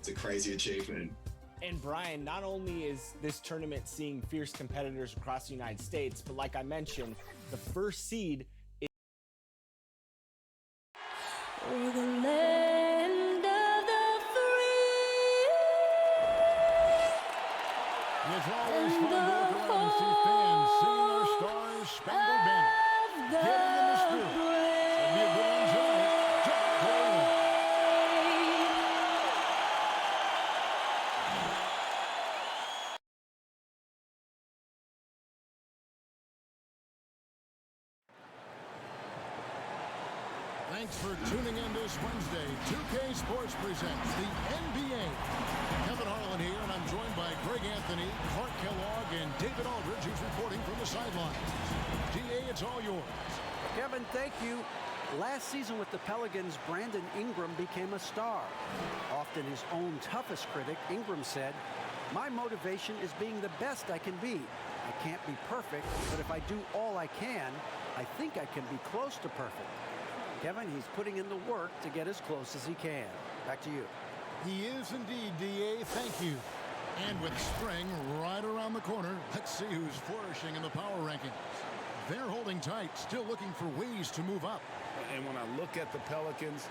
a crazy achievement. And Brian, not only is this tournament seeing fierce competitors across the United States, but like I mentioned, the first seed is For the land of the free. It's always fun to look around and see fans singing our Stars Spangled Banner. Getting in the spirit. It'll be a good one tonight. Jack Cole. Thanks for tuning in this Wednesday. 2K Sports presents the NBA. Kevin Harlan here, and I'm joined by Greg Anthony, Clark Kellogg, and David Aldridge, who's reporting from the sideline. GA, it's all yours. Kevin, thank you. Last season with the Pelicans, Brandon Ingram became a star. Often his own toughest critic, Ingram said, "My motivation is being the best I can be. I can't be perfect, but if I do all I can, I think I can be close to perfect." Kevin, he's putting in the work to get as close as he can. Back to you. He is indeed, DA. Thank you. And with spring right around the corner, let's see who's flourishing in the power rankings. They're holding tight, still looking for ways to move up. And when I look at the Pelicans,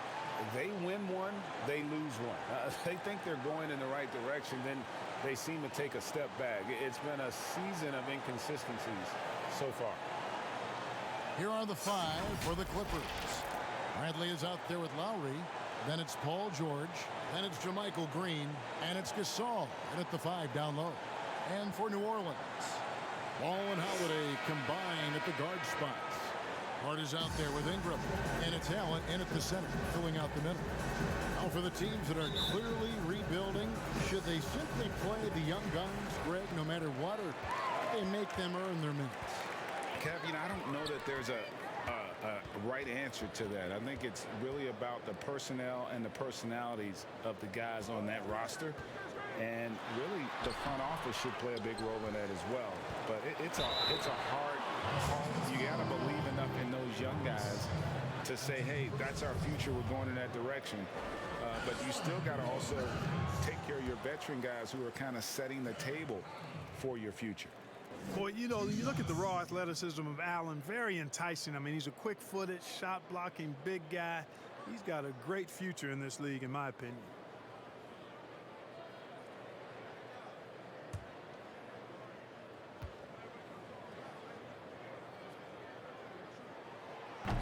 they win one, they lose one. They think they're going in the right direction, then they seem to take a step back. It's been a season of inconsistencies so far. Here are the five for the Clippers. Bradley is out there with Lowry. Then it's Paul George. Then it's JaMychal Green. And it's Gasol. And at the five down low. And for New Orleans, Ball and Holiday combine at the guard spots. Hart is out there with Ingram. And it's Allen in at the center, filling out the middle. Now for the teams that are clearly rebuilding, should they simply play the young guns, Greg, no matter what, or they make them earn their minutes? Kev, I don't know that there's a right answer to that. I think it's really about the personnel and the personalities of the guys on that roster. And really, the front office should play a big role in that as well. But it's a hard call. You got to believe enough in those young guys to say, hey, that's our future. We're going in that direction. But you still got to also take care of your veteran guys who are kind of setting the table for your future. Boy, you look at the raw athleticism of Allen, very enticing. I mean, he's a quick-footed, shot-blocking big guy. He's got a great future in this league, in my opinion.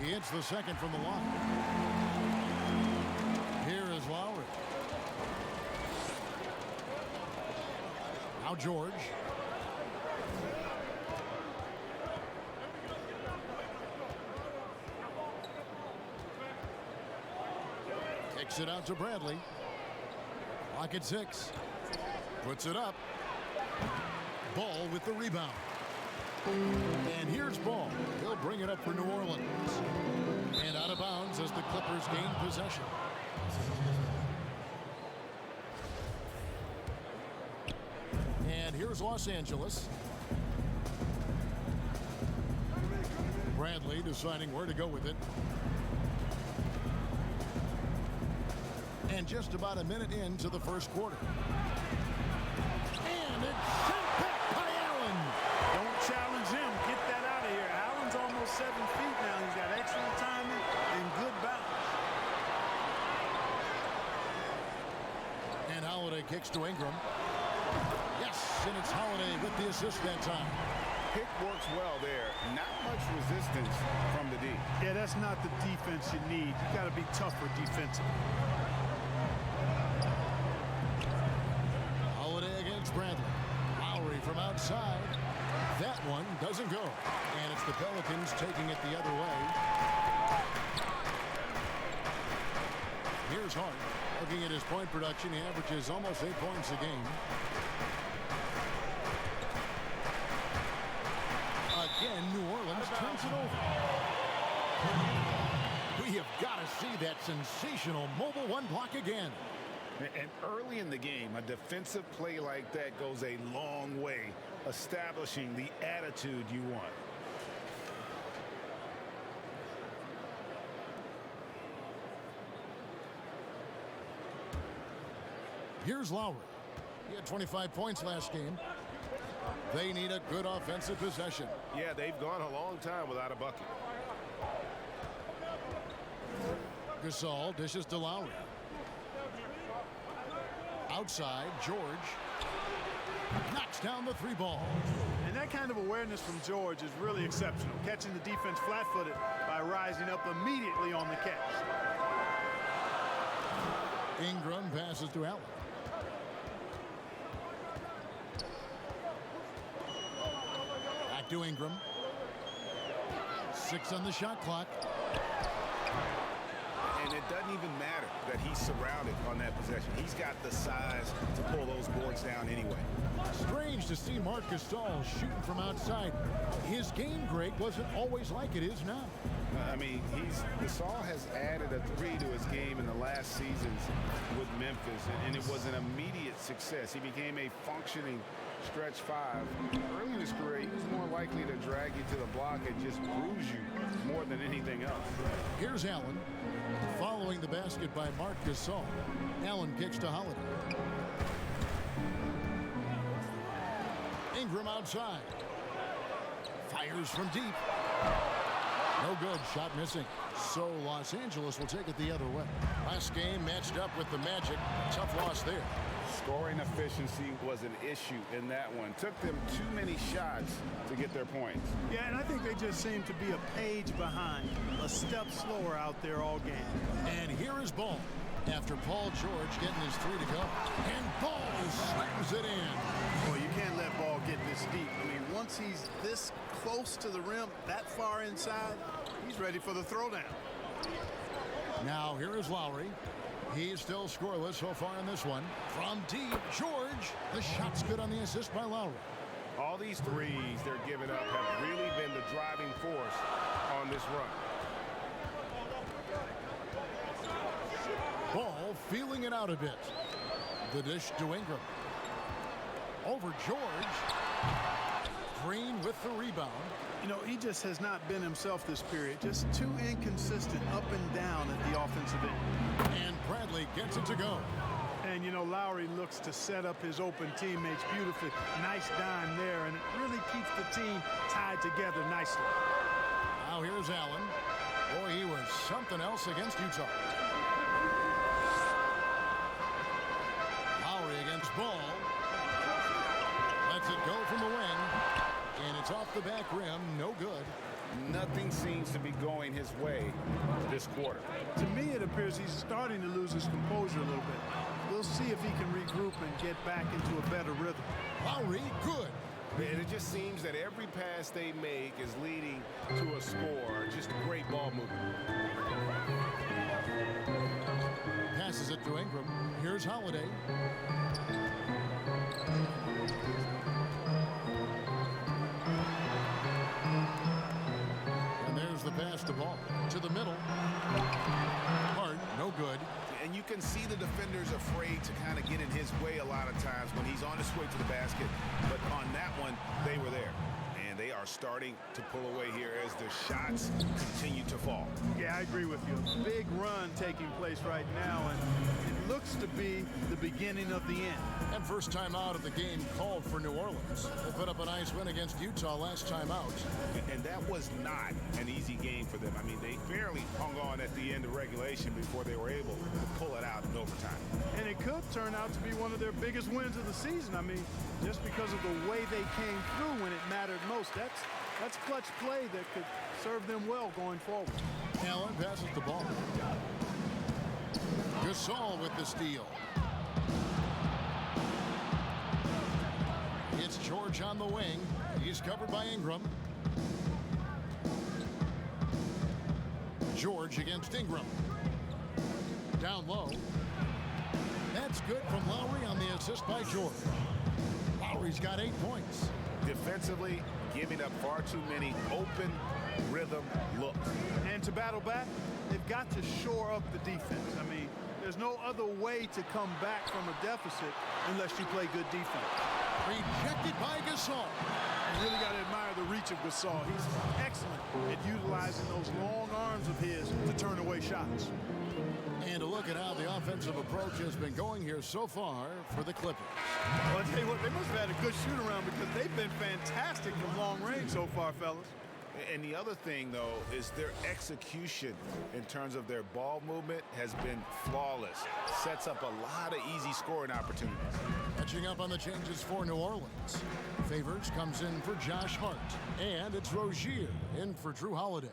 He hits the second from the line. Here is Lowry. Now George. Kicks it out to Bradley. Clock at 6. Puts it up. Ball with the rebound. And here's Ball. He'll bring it up for New Orleans. And out of bounds as the Clippers gain possession. And here's Los Angeles. Bradley deciding where to go with it. And just about a minute into the first quarter. And it's sent back by Allen. Don't challenge him. Get that out of here. Allen's almost 7 feet now. He's got excellent timing and good balance. And Holiday kicks to Ingram. Yes, and it's Holiday with the assist that time. Pick works well there. Not much resistance from the D. Yeah, that's not the defense you need. You got to be tougher defensively. Holiday against Bradley. Lowry from outside. That one doesn't go. And it's the Pelicans taking it the other way. Here's Hart. Looking at his point production, he averages almost 8 points a game. Again, New Orleans turns it over. We have got to see that sensational mobile one block again. And early in the game, a defensive play like that goes a long way, establishing the attitude you want. Here's Lowry. He had 25 points last game. They need a good offensive possession. Yeah, they've gone a long time without a bucket. Gasol dishes to Lowry. Outside, George knocks down the three ball. And that kind of awareness from George is really exceptional, catching the defense flat-footed by rising up immediately on the catch. Ingram passes to Allen. Back to Ingram. 6 on the shot clock. And it doesn't even matter that he's surrounded on that possession. He's got the size to pull those boards down anyway. Strange to see Marc Gasol shooting from outside. His game, Greg, wasn't always like it is now. I mean, Gasol has added a 3 to his game in the last seasons with Memphis, and it was an immediate success. He became a functioning stretch 5. Early in his career, he was more likely to drag you to the block and just bruise you more than anything else. Here's Allen. Following the basket by Marc Gasol. Allen kicks to Holiday. Ingram outside. Fires from deep. No good. Shot missing. So Los Angeles will take it the other way. Last game matched up with the Magic. Tough loss there. Scoring efficiency was an issue in that one. Took them too many shots to get their points. Yeah, and I think they just seem to be a page behind, a step slower out there all game. And here is Ball. After Paul George getting his 3 to go. And Ball slams it in. Boy, you can't let Ball get this deep. I mean, once he's this close to the rim, that far inside, he's ready for the throwdown. Now here is Lowry. He's still scoreless so far in this one. From deep, George. The shot's good on the assist by Lowry. All these threes they're giving up have really been the driving force on this run. Ball feeling it out a bit. The dish to Ingram. Over George. Green with the rebound. You know, he just has not been himself this period. Just too inconsistent up and down at the offensive end. And Bradley gets it to go. And, you know, Lowry looks to set up his open teammates beautifully. Nice dime there, and it really keeps the team tied together nicely. Now here's Allen. Boy, he was something else against Utah. Lowry against Ball. Lets it go from the wing. And it's off the back rim. No good. Nothing seems to be going his way this quarter. To me, it appears he's starting to lose his composure a little bit. We'll see if he can regroup and get back into a better rhythm. Lowry, good. And it just seems that every pass they make is leading to a score. Just great ball movement. Passes it to Ingram. Here's Holiday. And there's the pass to Ball. To the middle. Hard, no good. And you can see the defenders afraid to kind of get in his way a lot of times when he's on his way to the basket. But on that one, they were there. And they are starting to pull away here as the shots continue to fall. Yeah, I agree with you. A big run taking place right now, and it looks to be the beginning of the end. And first time out of the game called for New Orleans. They put up a nice win against Utah last time out. And that was not an easy game for them. I mean, they barely hung on at the end of regulation before they were able to pull it out in overtime. And it could turn out to be one of their biggest wins of the season. I mean, just because of the way they came through when it mattered most. That's clutch play that could serve them well going forward. Allen passes the ball. Gasol with the steal. It's George on the wing. He's covered by Ingram. George against Ingram. Down low. That's good from Lowry on the assist by George. Lowry's got 8 points. Defensively, giving up far too many open rhythm looks. And to battle back, they've got to shore up the defense. I mean, there's no other way to come back from a deficit unless you play good defense. Rejected by Gasol. You really got to admire the reach of Gasol. He's excellent at utilizing those long arms of his to turn away shots. And a look at how the offensive approach has been going here so far for the Clippers. Well, I'll tell you what, they must have had a good shoot-around because they've been fantastic from long range so far, fellas. And the other thing, though, is their execution in terms of their ball movement has been flawless. Sets up a lot of easy scoring opportunities. Catching up on the changes for New Orleans. Favors comes in for Josh Hart. And it's Rozier in for Drew Holiday.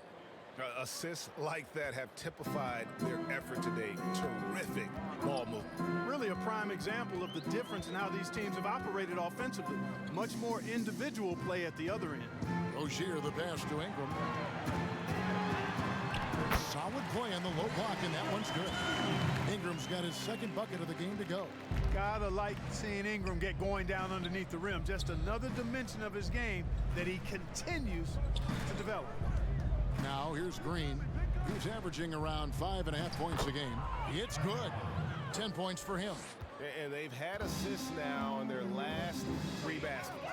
Assists like that have typified their effort today. Terrific ball movement. Really a prime example of the difference in how these teams have operated offensively. Much more individual play at the other end. Rozier the pass to Ingram. Solid play on the low block, and that one's good. Ingram's got his second bucket of the game to go. Gotta like seeing Ingram get going down underneath the rim. Just another dimension of his game that he continues to develop. Now here's Green, who's averaging around 5.5 points a game. It's good. 10 points for him. And they've had assists now in their last 3 baskets.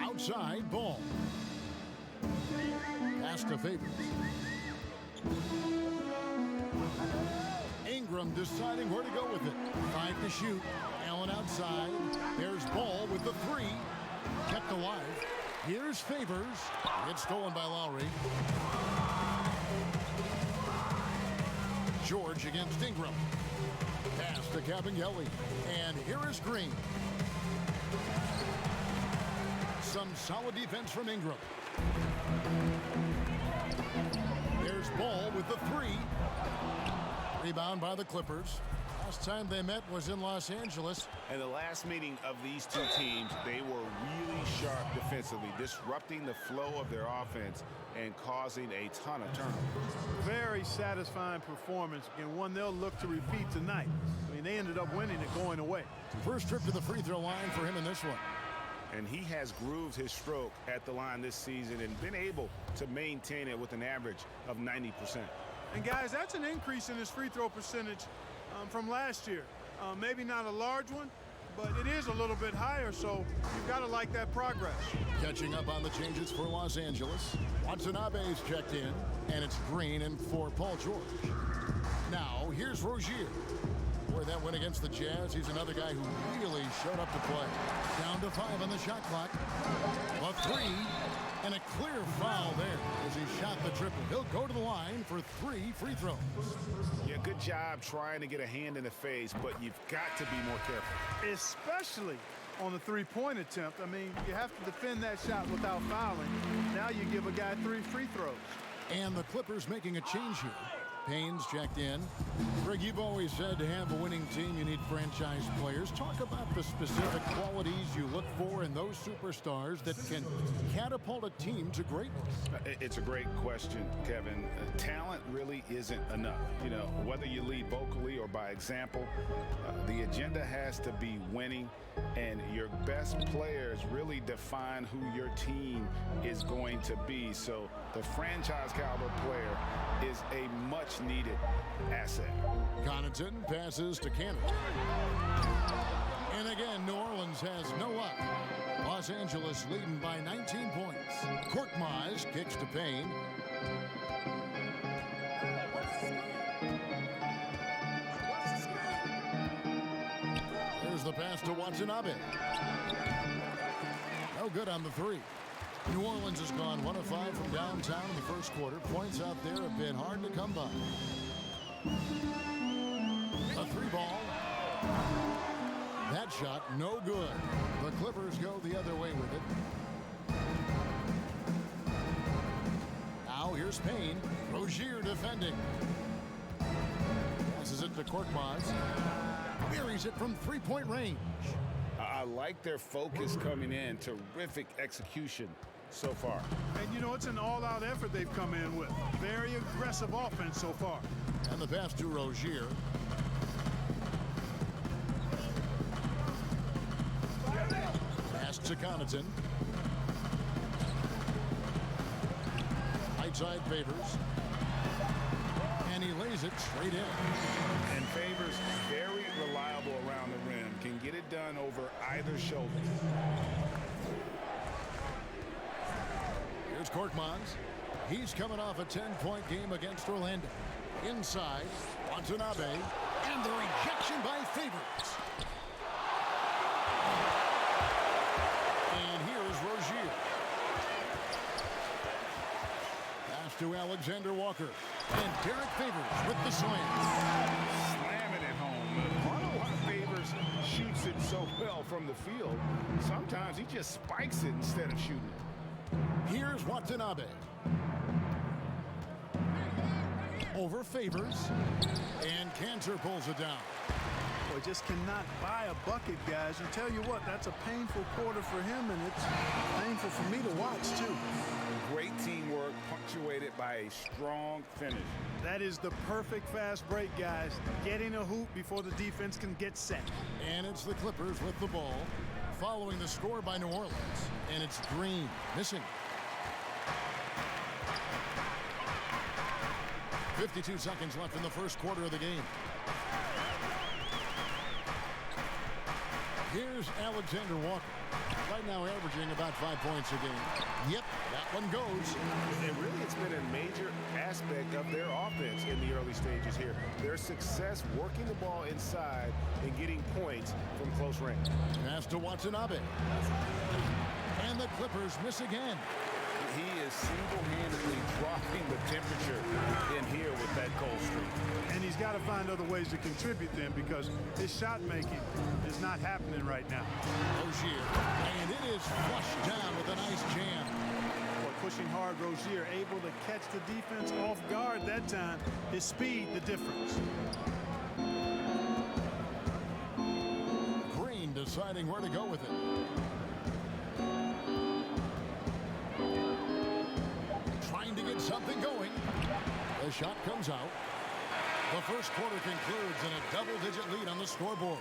Outside ball. Pass to Favors. Ingram deciding where to go with it. 5 to shoot. Allen outside. There's Ball with the 3. Kept alive. Here's Favors. It's stolen by Lowry. George against Ingram. Pass to Kabengele. And here is Green. Some solid defense from Ingram. There's Ball with the 3. Rebound by the Clippers. Last time they met was in Los Angeles. And the last meeting of these two teams, they were really sharp defensively, disrupting the flow of their offense and causing a ton of turnovers. Very satisfying performance and one they'll look to repeat tonight. I mean, they ended up winning it going away. First trip to the free throw line for him in this one. And he has grooved his stroke at the line this season and been able to maintain it with an average of 90%. And guys, that's an increase in his free throw percentage from last year. Maybe not a large one, but it is a little bit higher, so you've got to like that progress. Catching up on the changes for Los Angeles. Watanabe's checked in, and it's Green and for Paul George. Now, here's Rozier. Boy, that win against the Jazz, he's another guy who really showed up to play. Down to 5 on the shot clock. A 3, and a clear foul there as he shot the triple. He'll go to the line for 3 free throws. Yeah, good job trying to get a hand in the face, but you've got to be more careful. Especially on the three-point attempt. I mean, you have to defend that shot without fouling. Now you give a guy 3 free throws. And the Clippers making a change here. Payne's checked in. Greg, you've always said to have a winning team, you need franchise players. Talk about the specific qualities you look for in those superstars that can catapult a team to greatness. It's a great question, Kevin. Talent really isn't enough. You know, whether you lead vocally or by example, the agenda has to be winning, and your best players really define who your team is going to be. So the franchise caliber player is a much needed asset. Connaughton passes to Cannon. And again, New Orleans has no luck. Los Angeles leading by 19 points. Korkmaz kicks to Payne. There's the pass to Watanabe. No good on the 3. New Orleans has gone 1 of 5 from downtown in the first quarter. Points out there have been hard to come by. A 3 ball. That shot, no good. The Clippers go the other way with it. Now here's Payne. Rozier defending. Passes it to Korkmaz. Buries it from 3-point range. I like their focus coming in. Terrific execution so far. And, you know, it's an all-out effort they've come in with. Very aggressive offense so far. And the pass to Rozier. Pass to Connaughton. Right side Favors. And he lays it straight in. And Favors very reliable around the rim. Can get it done over either shoulder. Here's Korkmaz. He's coming off a 10-point game against Orlando. Inside, Watanabe, and the rejection by Favors. And here's Rozier. Pass to Alexander Walker. And Derek Favors with the slam. Slamming it home. I don't know why Favors shoots it so well from the field. Sometimes he just spikes it instead of shooting it. Here's Watanabe. Over Favors. And Cantor pulls it down. Boy, just cannot buy a bucket, guys. And tell you what, that's a painful quarter for him, and it's painful for me to watch, too. Great teamwork punctuated by a strong finish. That is the perfect fast break, guys. Getting a hoop before the defense can get set. And it's the Clippers with the ball, following the score by New Orleans. And it's Green missing. 52 seconds left in the first quarter of the game. Here's Alexander Walker. Right now averaging about 5 points a game. Yep, that one goes. And really, it's been a major aspect of their offense in the early stages here. Their success working the ball inside and getting points from close range. Pass to Watanabe. And the Clippers miss again. He is single-handedly dropping the temperature in here with that cold streak. And he's got to find other ways to contribute then, because his shot making is not happening right now. Rozier. And it is flushed down with a nice jam. Boy, pushing hard, Rozier able to catch the defense off guard that time. His speed, the difference. Green deciding where to go with it. Trying to get something going. The shot comes out. The first quarter concludes in a double-digit lead on the scoreboard.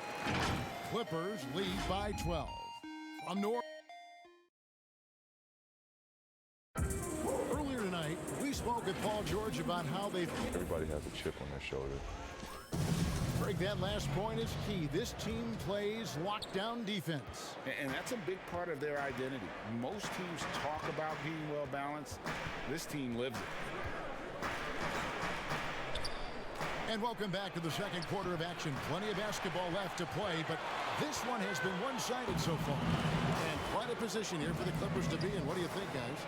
Clippers lead by 12. From New Orleans. Earlier tonight, we spoke with Paul George about how they've... Everybody has a chip on their shoulder. Greg, that last point is key. This team plays lockdown defense. And that's a big part of their identity. Most teams talk about being well-balanced. This team lives it. And welcome back to the second quarter of action. Plenty of basketball left to play, but this one has been one-sided so far. And quite a position here for the Clippers to be in. What do you think, guys?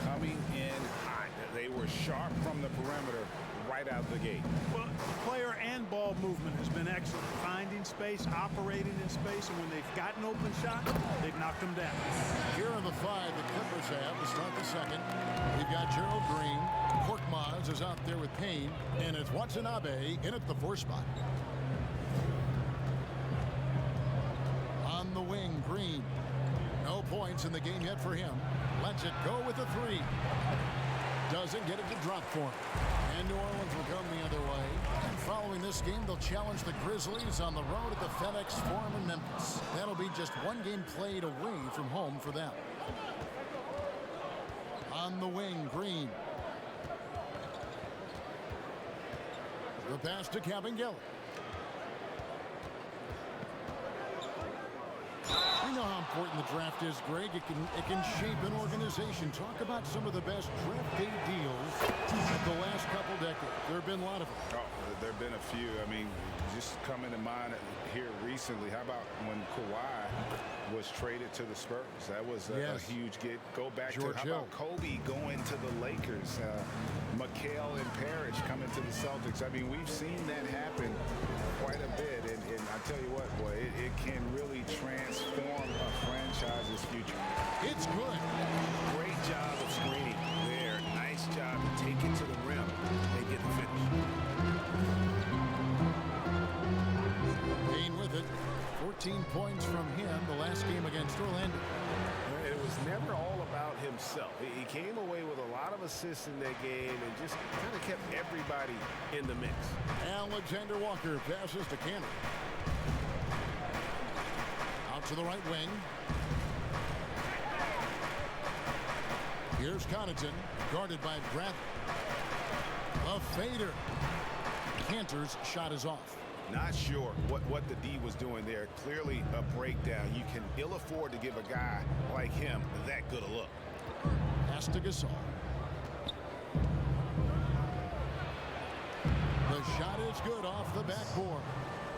Coming in hot. They were sharp from the perimeter right out the gate. Well, player and ball movement has been excellent. Finding space, operating in space, and when they've gotten open shot, they've knocked them down. Here are the five the Clippers have to start the second. We've got Gerald Green. Korkmaz is out there with Payne, and it's Watanabe in at the 4 spot. On the wing, Green. No points in the game yet for him. Lets it go with a 3. Doesn't get it to drop for him. And New Orleans will come the other way. And following this game, they'll challenge the Grizzlies on the road at the FedEx Forum in Memphis. That'll be just one game played away from home for them. On the wing, Green. The pass to Kabengele. We know how important the draft is, Greg. It can shape an organization. Talk about some of the best draft day deals of the last couple decades. There have been a lot of them. Oh, there have been a few. I mean, just coming to mind here recently. How about when Kawhi was traded to the Spurs? That was a huge get. Go back George to how Hill. about Kobe going to the Lakers? McHale and Parrish coming to the Celtics. I mean, we've seen that happen quite a bit. And I tell you what, boy, it can really transform a franchise's future. It's good. Great job of screening there. Nice job to take it to the rim and get the finish. Payne with it. 14 points from him the last game against Orlando. It was never all about himself. He came away with a lot of assists in that game and just kind of kept everybody in the mix. Alexander Walker passes to Cantor. Out to the right wing. Here's Connaughton, guarded by Bradley. A fader. Cantor's shot is off. Not sure what the D was doing there. Clearly a breakdown. You can ill afford to give a guy like him that good a look. Pass to Gasol. The shot is good off the backboard.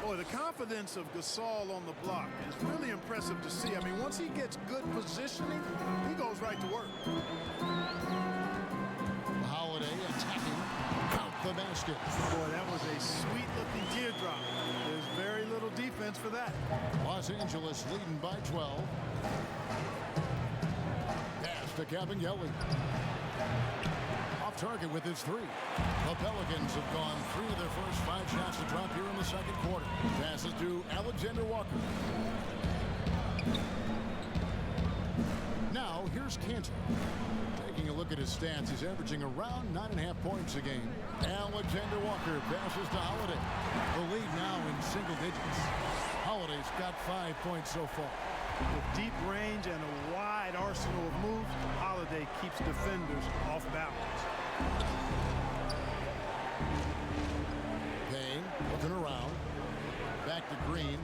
Boy, the confidence of Gasol on the block is really impressive to see. I mean, once he gets good positioning, he goes right to work. Holiday attacking. Count the basket. Boy, that was a sweet-looking teardrop. There's very little defense for that. Los Angeles leading by 12. Pass to Kabengele. Off target with his three. The Pelicans have gone 3 of their first 5 shots to drop here in the second quarter. Passes to Alexander Walker. Now, here's Cantor. Taking a look at his stats, he's averaging around 9.5 points a game. Alexander Walker passes to Holiday. The lead now in single digits. Holiday's got 5 points so far. With deep range and a wide arsenal of moves, Holiday keeps defenders off balance. Payne looking around. Back to Green.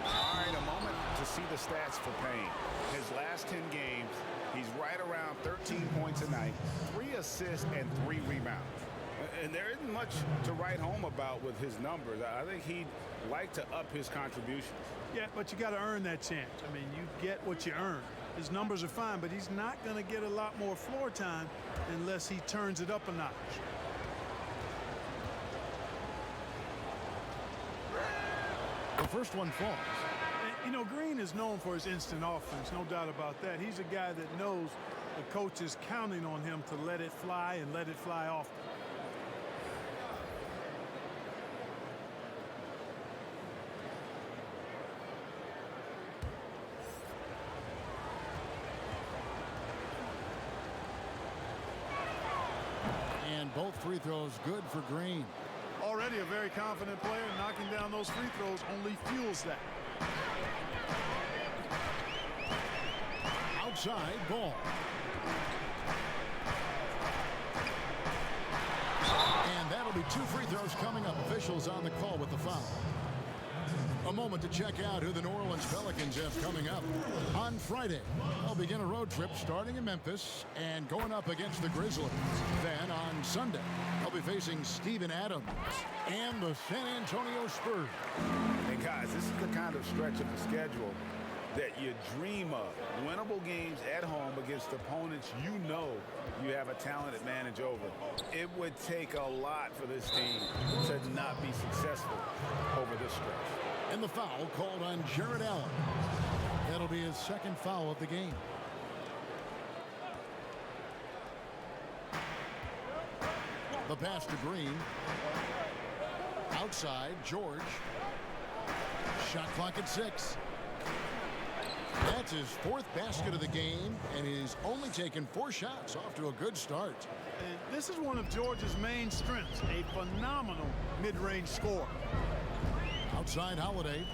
All right, a moment to see the stats for Payne. His last 10 games, he's right around 13 points a night, 3 assists, and 3 rebounds. And there isn't much to write home about with his numbers. I think he'd like to up his contributions. Yeah, but you got to earn that chance. I mean, you get what you earn. His numbers are fine, but he's not going to get a lot more floor time unless he turns it up a notch. The first one falls. And, you know, Green is known for his instant offense, no doubt about that. He's a guy that knows the coach is counting on him to let it fly and let it fly often. And both free throws good for Green. Already a very confident player. Knocking down those free throws only fuels that. Outside ball. And that'll be 2 free throws coming up. Officials on the call with the foul. A moment to check out who the New Orleans Pelicans have coming up. On Friday, they'll begin a road trip starting in Memphis and going up against the Grizzlies. Then on Sunday, they'll be facing Steven Adams and the San Antonio Spurs. And guys, this is the kind of stretch of the schedule that you dream of. Winnable games at home against opponents you know you have a talented advantage over. It would take a lot for this team to not be successful over this stretch. And the foul called on Jared Allen. That'll be his second foul of the game. The pass to Green. Outside, George. Shot clock at 6. That's his 4th basket of the game, and he's only taken 4 shots. Off to a good start. And this is one of George's main strengths, a phenomenal mid-range scorer. Outside Holiday.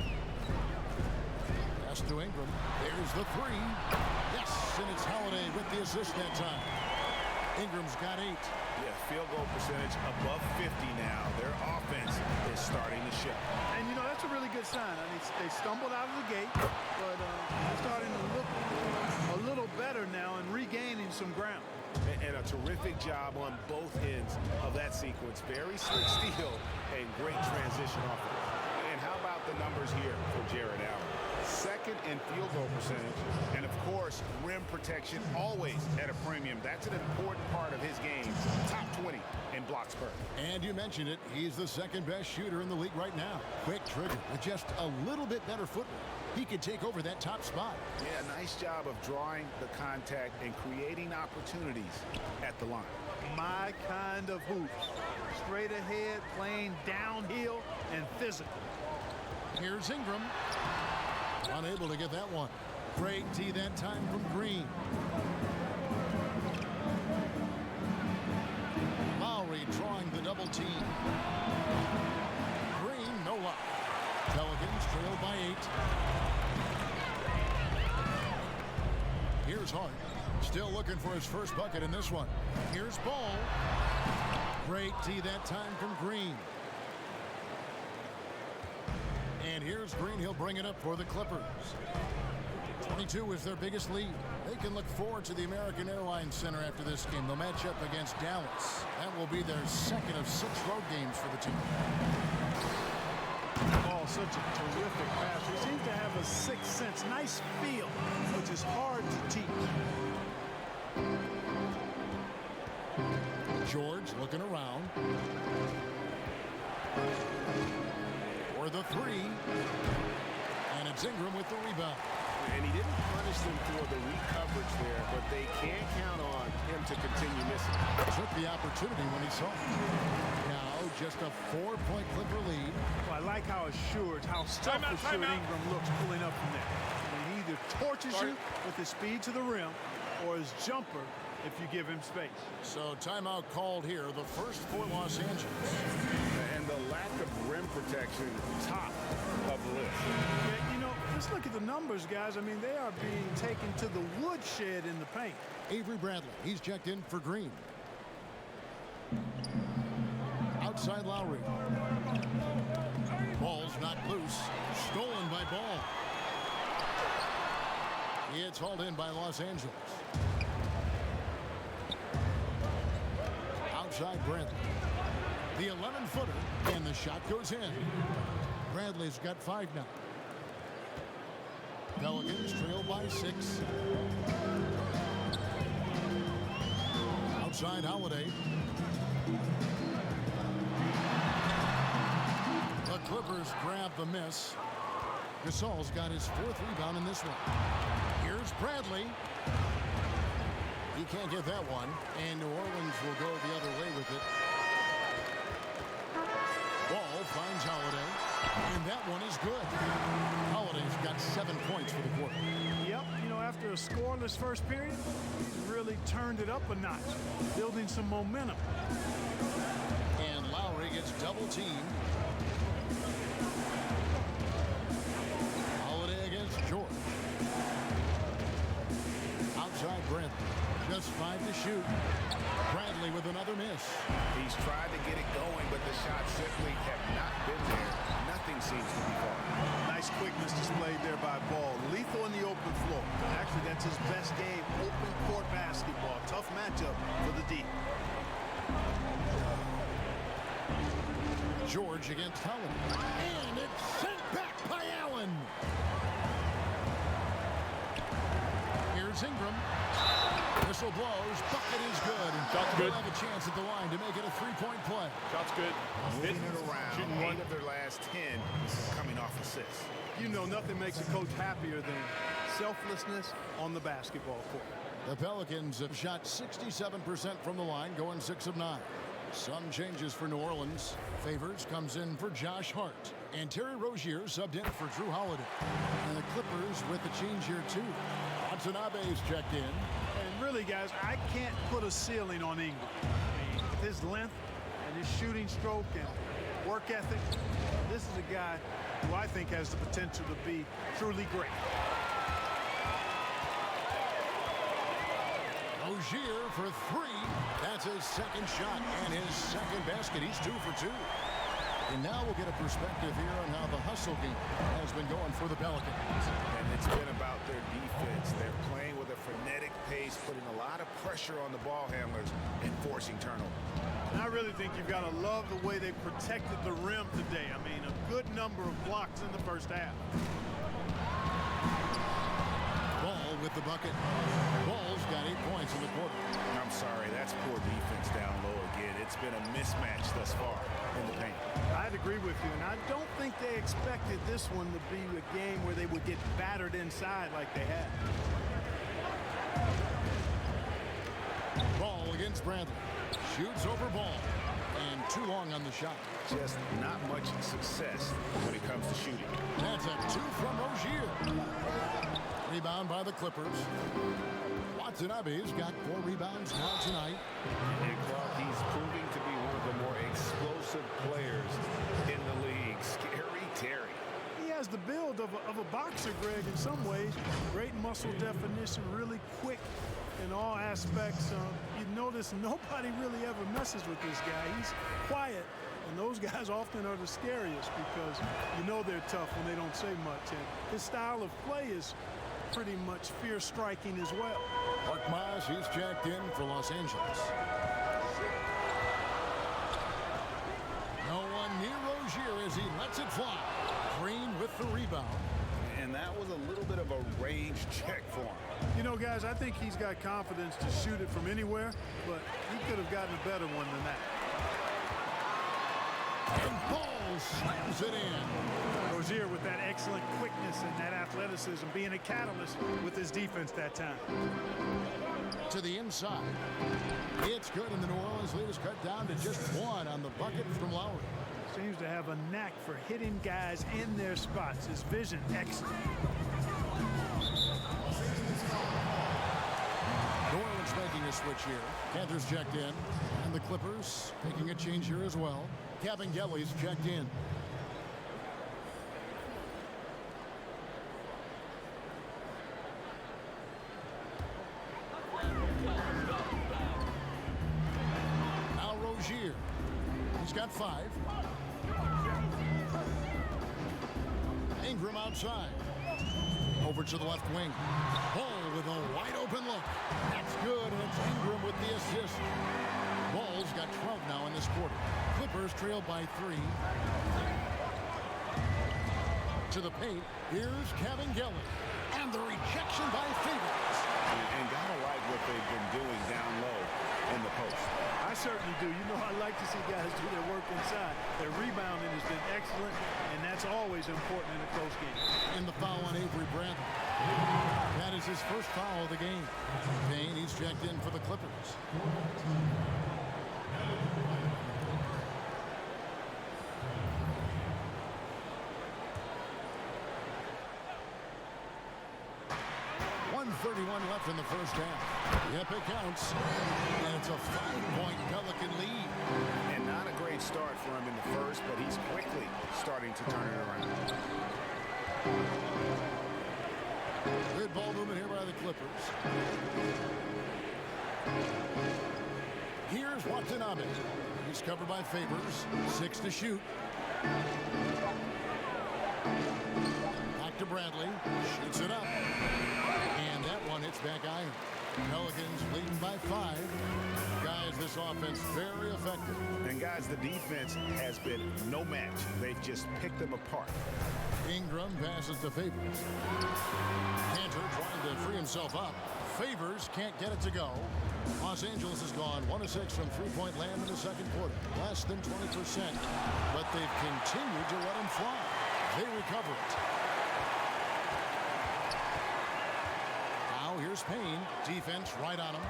Pass to Ingram. There's the 3. Yes, and it's Holiday with the assist that time. Ingram's got 8. Yeah, field goal percentage above 50 now. Their offense is starting to shift. And, you know, that's a really good sign. I mean, they stumbled out of the gate, but they're starting to look a little better now and regaining some ground. And a terrific job on both ends of that sequence. Very slick steal and great transition offense. And how about the numbers here for Jared Allen? Second in field goal percentage, and of course, rim protection always at a premium. That's an important part of his game. Top 20 in blocks per. And you mentioned it, he's the second best shooter in the league right now. Quick trigger with just a little bit better footwork. He could take over that top spot. Yeah, nice job of drawing the contact and creating opportunities at the line. My kind of hoops. Straight ahead, playing downhill, and physical. Here's Ingram. Unable to get that one. Great D that time from Green. Lowry drawing the double team. Green, no luck. Pelicans trail by 8. Here's Hart. Still looking for his first bucket in this one. Here's Ball. Great D that time from Green. And here's Green. He'll bring it up for the Clippers. 22 is their biggest lead. They can look forward to the American Airlines Center after this game. They'll match up against Dallas. That will be their second of 6 road games for the team. Oh, such a terrific pass. He seems to have a sixth sense, nice feel, which is hard to teach. George looking around. For the 3. And it's Ingram with the rebound. And he didn't punish them for the weak coverage there, but they can't count on him to continue missing. Took the opportunity when he saw it. Now just a 4-point Clipper lead. Well, I like how assured, how self-assured Ingram looks pulling up from there. And he either torches you with his speed to the rim or his jumper if you give him space. So timeout called here, the first for Los Angeles. And the lack of rim protection, top of the list. Yeah, you know, just look at the numbers, guys. I mean, they are being taken to the woodshed in the paint. Avery Bradley, he's checked in for Green. Outside Lowry. Ball's knocked loose. Stolen by Ball. It's hauled in by Los Angeles. Outside Bradley. The 11-footer, and the shot goes in. Bradley's got 5 now. Pelicans trail by 6. Outside Holiday. The Clippers grab the miss. Gasol's got his 4th rebound in this one. Here's Bradley. He can't get that one, and New Orleans will go the other way with it. Ball finds Holiday, and that one is good. Holiday's got 7 points for the quarter. Yep, you know, after a scoreless first period, he's really turned it up a notch, building some momentum. And Lowry gets double teamed. Holiday against George. Outside Bradley. Just 5 to shoot. Bradley with another miss. He's tried to get it going, but the shots simply have not been there. Nothing seems to be falling. Nice quickness displayed there by Ball. Lethal in the open floor. Actually, that's his best game, open court basketball. Tough matchup for the D. George against Holiday. And it's sent back by Allen. Here's Ingram. Whistle blows. Bucket is good. And Shot's good. They'll have a chance at the line to make it a 3-point play. Shot's good. Moving it around. Shooting 8 one. of their last 10 coming off assists. You know, nothing makes a coach happier than selflessness on the basketball court. The Pelicans have shot 67% from the line, going 6 of 9. Some changes for New Orleans. Favors comes in for Josh Hart. And Terry Rozier subbed in for Drew Holiday. And the Clippers with the change here, too. Watanabe's checked in. And really, guys, I can't put a ceiling on Ingram. I mean, with his length and his shooting stroke and work ethic, this is a guy who I think has the potential to be truly great. Rozier for 3. That's his second shot and his second basket. He's 2 for 2. And now we'll get a perspective here on how the hustle game has been going for the Pelicans. And it's been about their defense. They're playing with a frenetic pace, putting a lot of pressure on the ball handlers and forcing turnovers. And I really think you've got to love the way they protected the rim today. I mean, a good number of blocks in the first half. Ball with the bucket. Ball's got 8 points in the quarter. I'm sorry, that's poor defense down low again. It's been a mismatch thus far in the paint. I'd agree with you, and I don't think they expected this one to be a game where they would get battered inside like they had. Ball against Bradley. Shoots over Ball. And too long on the shot. Just not much success when it comes to shooting. That's a 2 from Rozier. Rebound by the Clippers. Watanabe's got 4 rebounds now tonight. And Clark, he's proving to be one of the more explosive players in the league. Scary Terry. He has the build of a boxer, Greg, in some ways. Great muscle definition, really quick in all aspects. You notice nobody really ever messes with this guy. He's quiet, and those guys often are the scariest because you know they're tough when they don't say much. And his style of play is pretty much fierce striking as well. Mark Moss, he's jacked in for Los Angeles. No one near Rozier as he lets it fly. Green with the rebound. And that was a little bit of a range check for him. You know, guys, I think he's got confidence to shoot it from anywhere, but he could have gotten a better one than that. And Ball slams it in. Rozier with that excellent quickness and that athleticism, being a catalyst with his defense that time. To the inside. It's good, and the New Orleans lead is cut down to just one on the bucket from Lowry. Seems to have a knack for hitting guys in their spots. His vision, excellent. New Orleans making a switch here. Panthers checked in, and the Clippers making a change here as well. Kabengele's checked in. Now Rozier. He's got 5. Ingram outside. Over to the left wing. Ball with a wide open look. That's good, and it's Ingram with the assist. Ball's got 12 now in this quarter. Clippers trail by 3. To the paint. Here's Kabengele. And the rejection by Favors. And gotta like what they've been doing down low in the post. I certainly do. You know, I like to see guys do their work inside. Their rebounding has been excellent, and that's always important in a close game. And the foul on Avery Bradley. That is his first foul of the game. Payne, he's checked in for the Clippers. .31 left in the first half. Yep, it counts. And it's a 5-point Pelican lead. And not a great start for him in the first, but he's quickly starting to turn it around. Good ball movement here by the Clippers. Here's Watanabe. He's covered by Favors. 6 to shoot. Back to Bradley. Shoots it up. And that one hits back iron. Pelicans leading by 5. Guys, this offense very effective. And guys, the defense has been no match. They've just picked them apart. Ingram passes to Favors. Cantor trying to free himself up. Favors can't get it to go. Los Angeles has gone 1 of 6 from three-point land in the second quarter. Less than 20%. But they've continued to let him fly. They recover it. Now here's Payne. Defense right on him.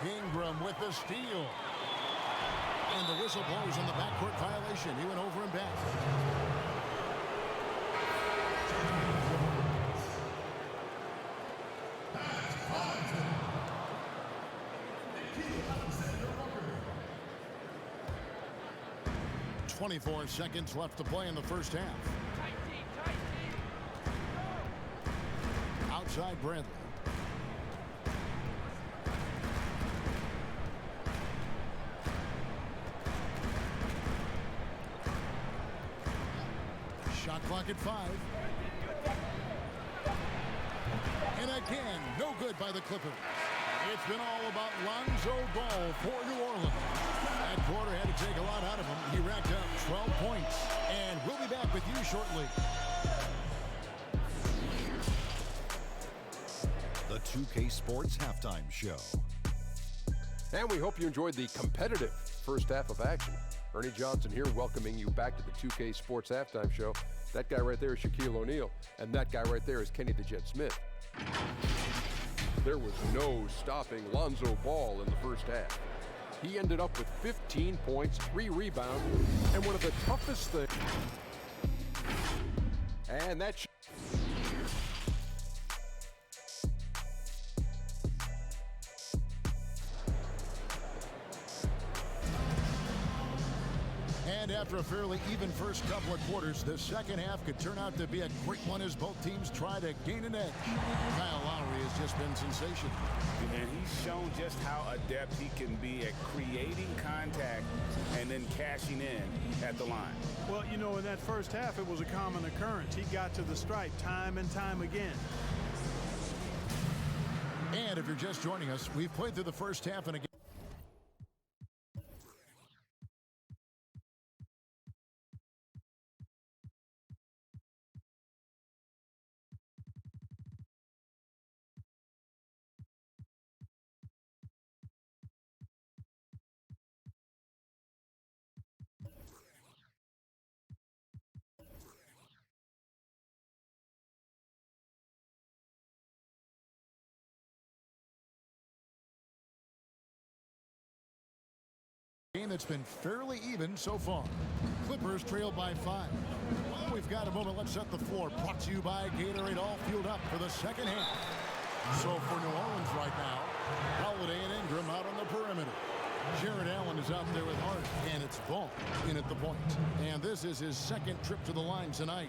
Ingram with the steal. And the whistle blows on the backcourt violation. He went over and back. .24 seconds left to play in the first half. Outside Bradley. Shot clock at 5. And again, no good by the Clippers. It's been all about Lonzo Ball for New Orleans. That quarter had to take a lot out of him. He racked up 12 points. And we'll be back with you shortly. The 2K Sports Halftime Show. And we hope you enjoyed the competitive first half of action. Ernie Johnson here welcoming you back to the 2K Sports Halftime Show. That guy right there is Shaquille O'Neal, and that guy right there is Kenny the Jet Smith. There was no stopping Lonzo Ball in the first half. He ended up with 15 points, 3 rebounds, and one of the toughest things. And that's And after a fairly even first couple of quarters, the second half could turn out to be a quick one as both teams try to gain an edge. Kyle Lowry has just been sensational. And he's shown just how adept he can be at creating contact and then cashing in at the line. Well, you know, in that first half, it was a common occurrence. He got to the stripe time and time again. And if you're just joining us, we've played through the first half and again. Game that's been fairly even so far. Clippers trail by 5. Well, we've got a moment. Let's set the floor. Brought to you by Gatorade, all fueled up for the second half. So for New Orleans right now, Holiday and Ingram out on the perimeter. Jared Allen is out there with Hart, and it's Ball in at the point. And this is his second trip to the line tonight.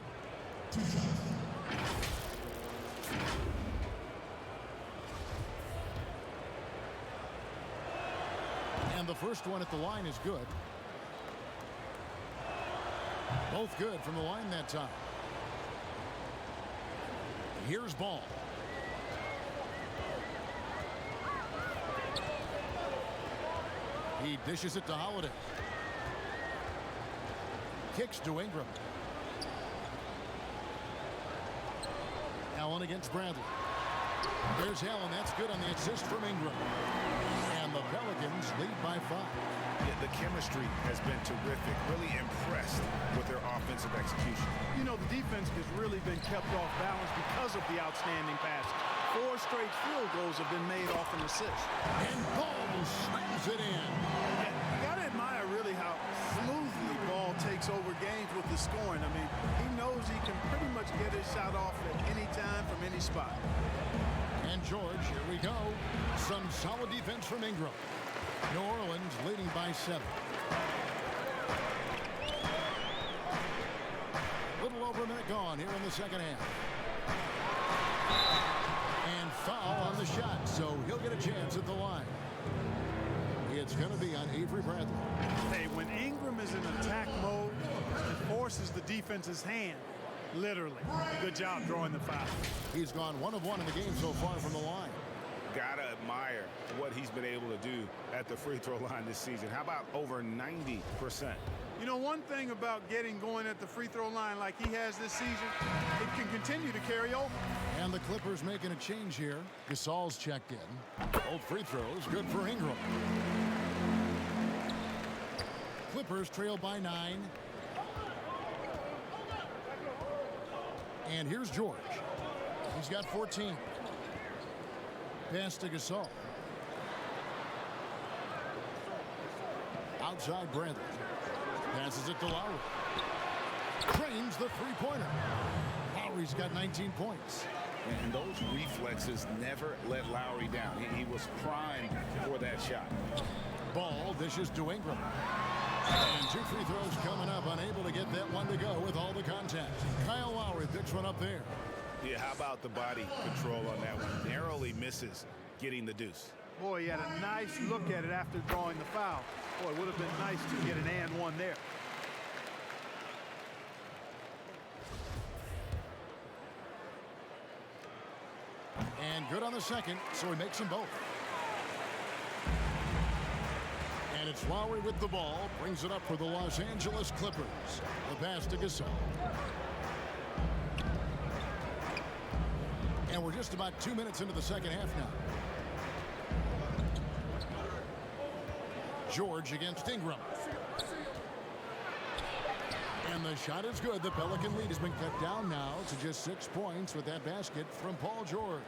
And the first one at the line is good. Both good from the line that time. Here's Ball. He dishes it to Holiday. Kicks to Ingram. Allen against Bradley. There's Allen. That's good on the assist from Ingram. And the Pelicans lead by 5. Yeah, the chemistry has been terrific. Really impressed with their offensive execution. You know, the defense has really been kept off balance because of the outstanding passes. 4 straight field goals have been made off an assist. And Ball slams it in. Yeah, you got to admire really how smoothly Ball takes over games with the scoring. I mean, he knows he can pretty much get his shot off at any time from any spot. And George, here we go. Some solid defense from Ingram. New Orleans leading by 7. Little over a minute gone here in the second half. And foul on the shot, so he'll get a chance at the line. It's going to be on Avery Bradley. Hey, when Ingram is in attack mode, it forces the defense's hand. Literally. Good job drawing the foul. He's gone 1 of 1 in the game so far from the line. Gotta admire what he's been able to do at the free throw line this season. How about over 90%? You know, one thing about getting going at the free throw line like he has this season, it can continue to carry over. And the Clippers making a change here. Gasol's checked in. Both free throws good for Ingram. Clippers trail by 9. And here's George. He's got 14. Pass to Gasol. Outside Bradley. Passes it to Lowry. Cranes the three-pointer. Lowry's got 19 points. And those reflexes never let Lowry down. He was primed for that shot. Ball dishes to Ingram. And 2 free throws coming up. Unable to get that one to go with all the contact. Kyle Lowry picks one up there. Yeah, how about the body control on that one? Narrowly misses getting the deuce. Boy, he had a nice look at it after drawing the foul. Boy, it would have been nice to get an and one there. And good on the second, so he makes them both. And it's Lowry with the ball. Brings it up for the Los Angeles Clippers. The pass to Gasol. And we're just about 2 minutes into the second half now. George against Ingram. And the shot is good. The Pelican lead has been cut down now to just 6 points with that basket from Paul George.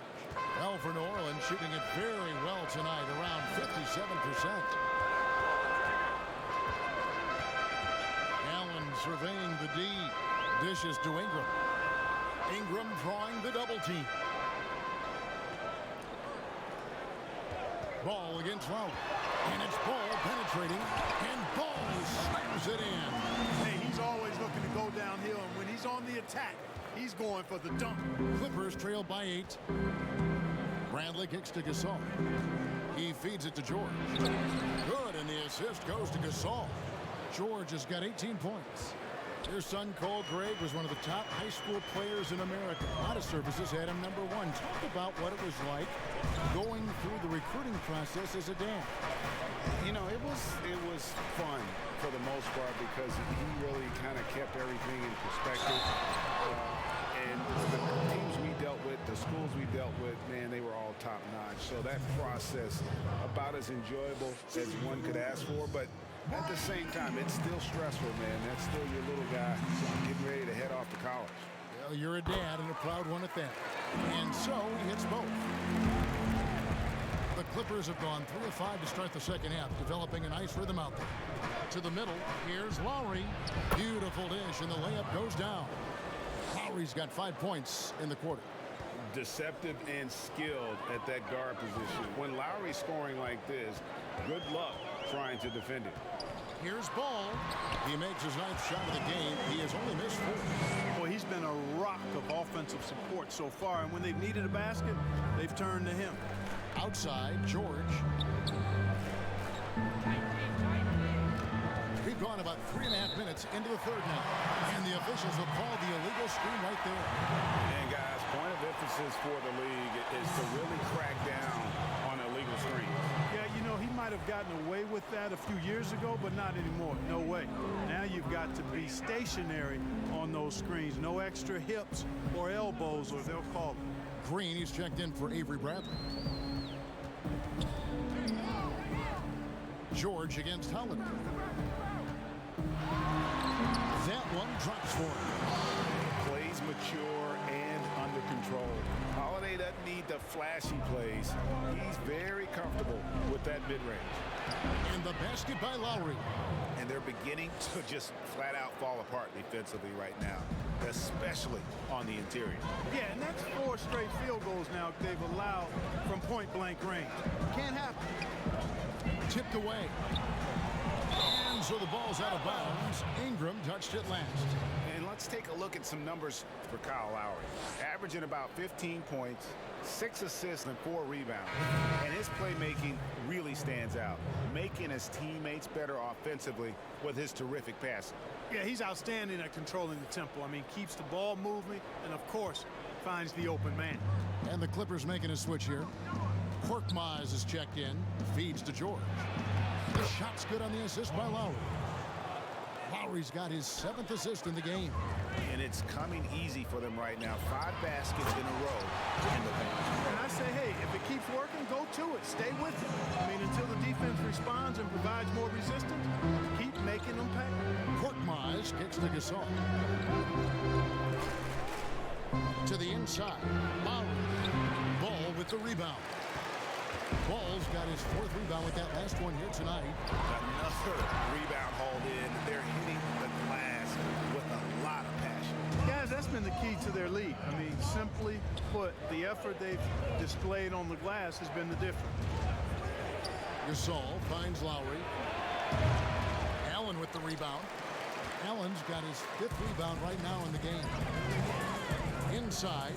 Well, for New Orleans, shooting it very well tonight, around 57%. Allen surveying the D. Dishes to Ingram. Ingram drawing the double team. Ball against Lowry. And it's Ball penetrating. And Ball slams it in. Hey, he's always looking to go downhill. And when he's on the attack, he's going for the dunk. Clippers trail by 8. Bradley kicks to Gasol. He feeds it to George. Good, and the assist goes to Gasol. George has got 18 points. Your son, Cole Gregg, was one of the top high school players in America. A lot of services had him #1. Talk about what it was like going through the recruiting process as a dad. You know, it was fun for the most part because he really kind of kept everything in perspective. And the teams we dealt with, the schools we dealt with, man, they were all top-notch. So that process, about as enjoyable as one could ask for. But at the same time, it's still stressful, man. That's still your little guy getting ready to head off to college. Well, you're a dad and a proud one at that. And so he hits both. The Clippers have gone 3 of 5 to start the second half, developing a nice rhythm out there. To the middle, here's Lowry. Beautiful dish, and the layup goes down. Lowry's got 5 points in the quarter. Deceptive and skilled at that guard position. When Lowry's scoring like this, good luck trying to defend it. Here's Ball. He makes his 9th shot of the game. He has only missed 4. Boy, he's been a rock of offensive support so far, and when they've needed a basket, they've turned to him. Outside, George. We've gone about 3.5 minutes into the third now, and the officials have called the illegal screen right there. And guys, point of emphasis for the league is to really crack down on illegal screen. Yeah, you know, he might have gotten away with that a few years ago, but not anymore. No way. Now you've got to be stationary on those screens. No extra hips or elbows, or they'll call it. Green, he's checked in for Avery Bradley. George against Holiday. That one drops for him. Plays mature and under control. Holiday doesn't need the flashy plays. He's very comfortable with that mid-range. And the basket by Lowry. And they're beginning to just flat out fall apart defensively right now, especially on the interior. Yeah, and that's 4 straight field goals now they've allowed from point-blank range. Can't happen. Tipped away. And so the ball's out of bounds. Ingram touched it last. And let's take a look at some numbers for Kyle Lowry. Averaging about 15 points, 6 assists, and 4 rebounds. And his playmaking really stands out, making his teammates better offensively with his terrific passing. Yeah, he's outstanding at controlling the tempo. I mean, keeps the ball moving and, of course, finds the open man. And the Clippers making a switch here. Korkmaz is checked in, feeds to George. The shot's good on the assist by Lowry. Lowry's got his 7th assist in the game. And it's coming easy for them right now. 5 baskets in a row in the paint. And I say, hey, if it keeps working, go to it. Stay with it. I mean, until the defense responds and provides more resistance, keep making them pay. Korkmaz kicks to Gasol. To the inside. Lowry. Ball with the rebound. Ball's got his 4th rebound with that last one here tonight. Another rebound hauled in. They're hitting the glass with a lot of passion. Guys, that's been the key to their lead. I mean, simply put, the effort they've displayed on the glass has been the difference. Gasol finds Lowry. Allen with the rebound. Allen's got his 5th rebound right now in the game. Inside.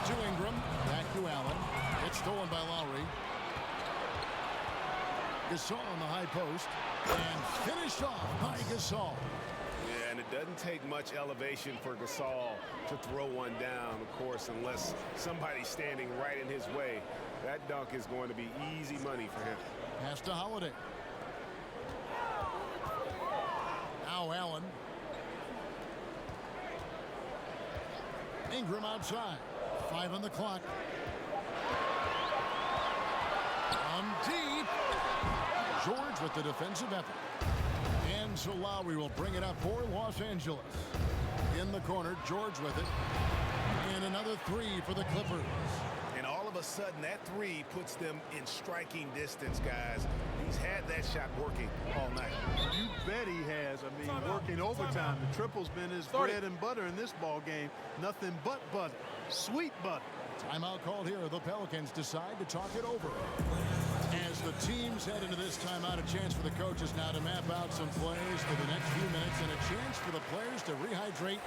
To Ingram. Back to Allen. It's stolen by Lowry. Gasol on the high post. And finished off by Gasol. Yeah, and it doesn't take much elevation for Gasol to throw one down, of course, unless somebody's standing right in his way. That dunk is going to be easy money for him. Pass to Holiday. Now Allen. Ingram outside. 5 on the clock. On deep. George with the defensive effort. And so Lowry will bring it up for Los Angeles. In the corner, George with it. And another 3 for the Clippers. And all of a sudden, that 3 puts them in striking distance, guys. He's had that shot working all night. You bet he has. I mean, working overtime. The triple's been his bread and butter in this ball game. Nothing but butter. Sweet butter. Timeout called here. The Pelicans decide to talk it over. As the teams head into this timeout, a chance for the coaches now to map out some plays for the next few minutes and a chance for the players to rehydrate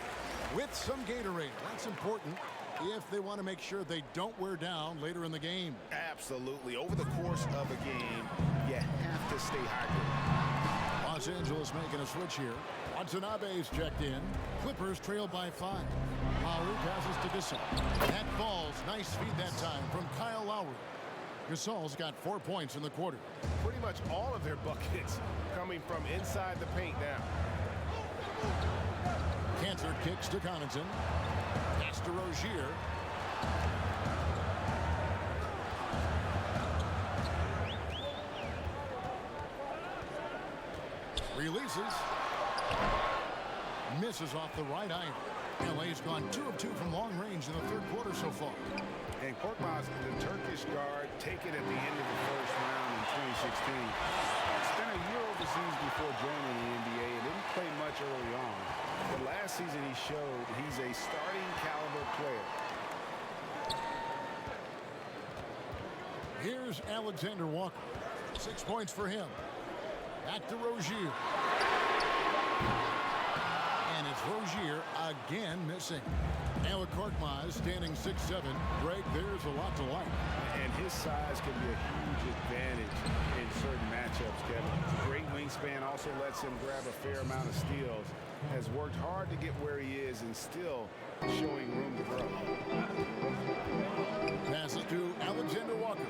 with some Gatorade. That's important if they want to make sure they don't wear down later in the game. Absolutely. Over the course of a game, you have to stay hydrated. Los Angeles making a switch here. Watanabe's checked in. Clippers trail by 5. Lowry passes to Gasol. That falls. Nice feed that time from Kyle Lowry. Gasol's got 4 points in the quarter. Pretty much all of their buckets coming from inside the paint now. Cantor kicks to Connaughton. Pass to Rozier. Releases. Misses off the right iron. LA's gone 2 of 2 from long range in the third quarter so far. And Korkmaz, the Turkish guard, taken at the end of the first round in 2016. Spent a year overseas before joining the NBA and didn't play much early on. But last season he showed he's a starting caliber player. Here's Alexander Walker. 6 points for him. Back to Rozier. And it's Rozier again missing. Now with Korkmaz standing 6'7". Greg, there's a lot to like. And his size can be a huge advantage in certain matchups, Kevin. Great wingspan also lets him grab a fair amount of steals. Has worked hard to get where he is and still showing room to grow. Passes to Alexander Walker.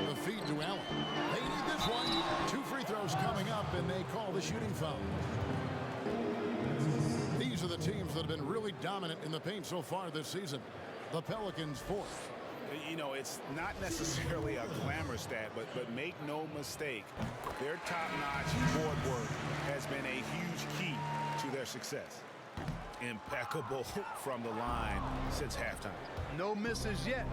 The feed to Allen. They need this one. 2 free throws coming up, and they call the shooting foul. These are the teams that have been really dominant in the paint so far this season. The Pelicans 4th. You know, it's not necessarily a glamour stat, but make no mistake, their top-notch board work has been a huge key to their success. Impeccable from the line since halftime. No misses yet.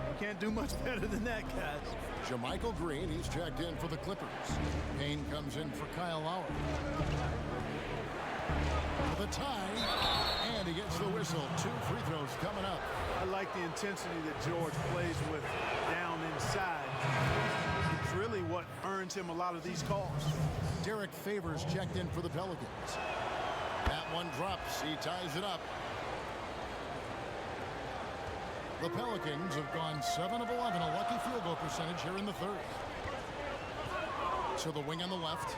You can't do much better than that, guys. JaMychal Green, he's checked in for the Clippers. Payne comes in for Kyle Lowry. For the tie, and he gets the whistle. 2 free throws coming up. I like the intensity that George plays with down inside. It's really what earns him a lot of these calls. Derek Favors checked in for the Pelicans. That one drops. He ties it up. The Pelicans have gone 7 of 11, a lucky field goal percentage here in the third. So the wing on the left.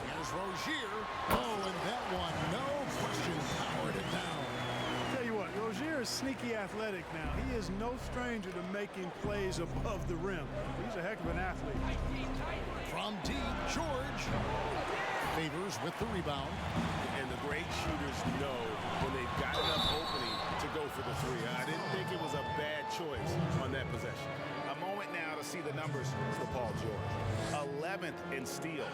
Here's Rozier. Oh, and that one, no question, powered it down. Tell you what, Rozier is sneaky athletic now. He is no stranger to making plays above the rim. He's a heck of an athlete. From deep, George. Favors with the rebound. And the great shooters know when they've got enough opening to go for the 3. I didn't think it was a bad choice on that possession. A moment now to see the numbers for Paul George. 11th in steal,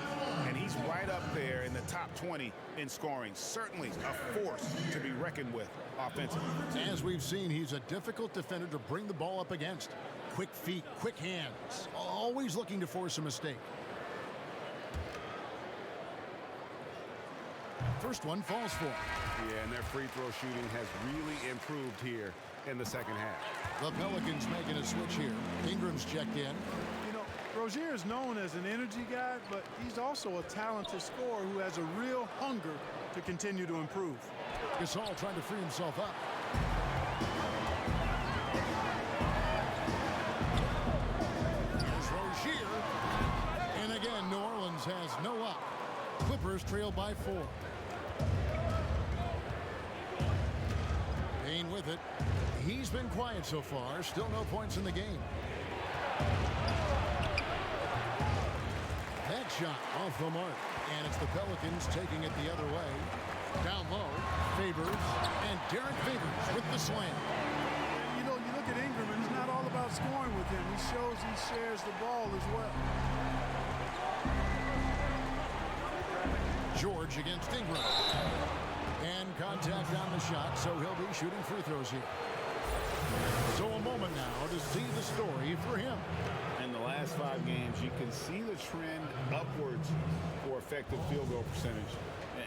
and he's right up there in the top 20 in scoring. Certainly a force to be reckoned with offensively. As we've seen, he's a difficult defender to bring the ball up against. Quick feet, quick hands, always looking to force a mistake. First one falls for him. Yeah, and their free throw shooting has really improved here in the second half. The Pelicans making a switch here. Ingram's checked in. You know, Rozier is known as an energy guy, but he's also a talented scorer who has a real hunger to continue to improve. Gasol trying to free himself up. Here's Rozier. And again, New Orleans has no luck. Clippers trail by 4. Payne with it. He's been quiet so far. Still no points in the game. That shot off the mark. And it's the Pelicans taking it the other way. Down low, Favors, and Derek Favors with the slam. You know, you look at Ingram, and it's not all about scoring with him. He shows he shares the ball as well. George against Ingram. And contact on the shot, so he'll be shooting free throws here. So a moment now to see the story for him. In the last 5 games, you can see the trend upwards for effective field goal percentage.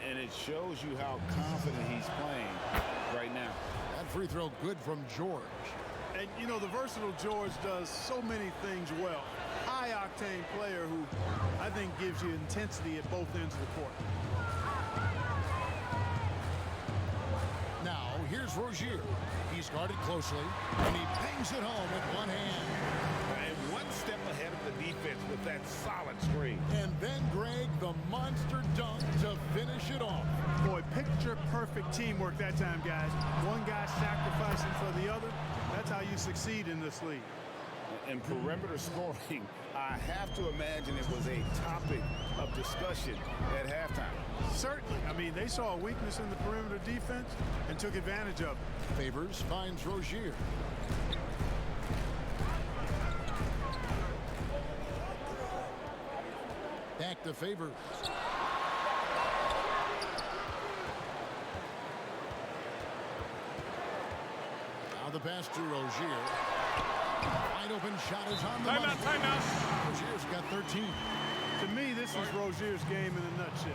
And it shows you how confident he's playing right now. That free throw good from George. And, you know, the versatile George does so many things well. High-octane player who I think gives you intensity at both ends of the court. Now, here's Rozier. He's guarded closely, and he bangs it home with one hand. And one step ahead of the defense with that solid screen. And then, Greg, the monster dunk to finish it off. Boy, picture-perfect teamwork that time, guys. One guy sacrificing for the other. That's how you succeed in this league. And perimeter scoring, I have to imagine it was a topic of discussion at halftime. Certainly. I mean, they saw a weakness in the perimeter defense and took advantage of it. Favors finds Rozier. Back to Favors. Now the pass to Rozier. Wide open shot is on the money. Timeout. Rozier's got 13. To me, this is Rozier's game in a nutshell.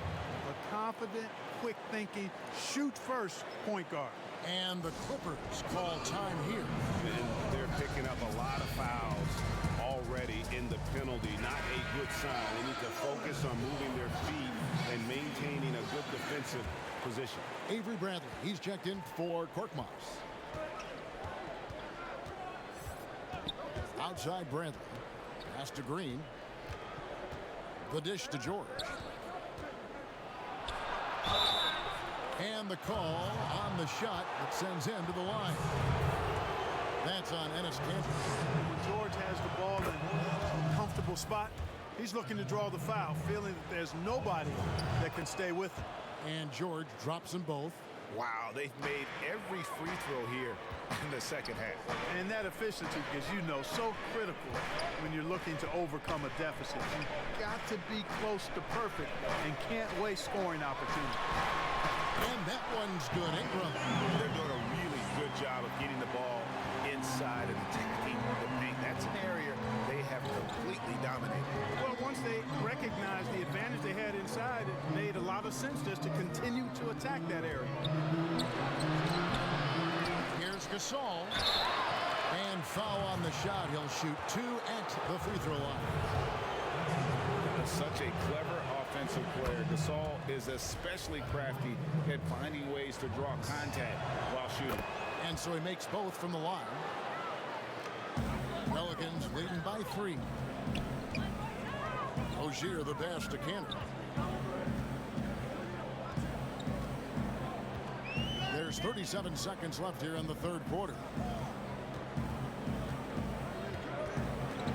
A confident, quick-thinking, shoot-first point guard. And the Clippers call time here. And they're picking up a lot of fouls already in the penalty. Not a good sign. They need to focus on moving their feet and maintaining a good defensive position. Avery Bradley, he's checked in for Korkmaz. Outside Bradley. Pass to Green. The dish to George. And the call on the shot that sends him to the line. That's on Enes Kanter. When George has the ball in a comfortable spot, he's looking to draw the foul, feeling that there's nobody that can stay with him. And George drops them both. Wow, they've made every free throw here in the second half. And that efficiency, as you know, so critical when you're looking to overcome a deficit. You've got to be close to perfect and can't waste scoring opportunities. And that one's good. Ingram. They're doing a really good job of getting the ball inside and attacking the paint. That's an area they have completely dominated. Well, once they recognized the advantage they had inside, it made a lot of sense just to continue to attack that area. Here's Gasol. And foul on the shot. He'll shoot 2 at the free throw line. Such a clever offensive player. Gasol is especially crafty at finding ways to draw contact while shooting. And so he makes both from the line. Pelicans leading by 3. Rozier the pass to Kanter. There's 37 seconds left here in the third quarter.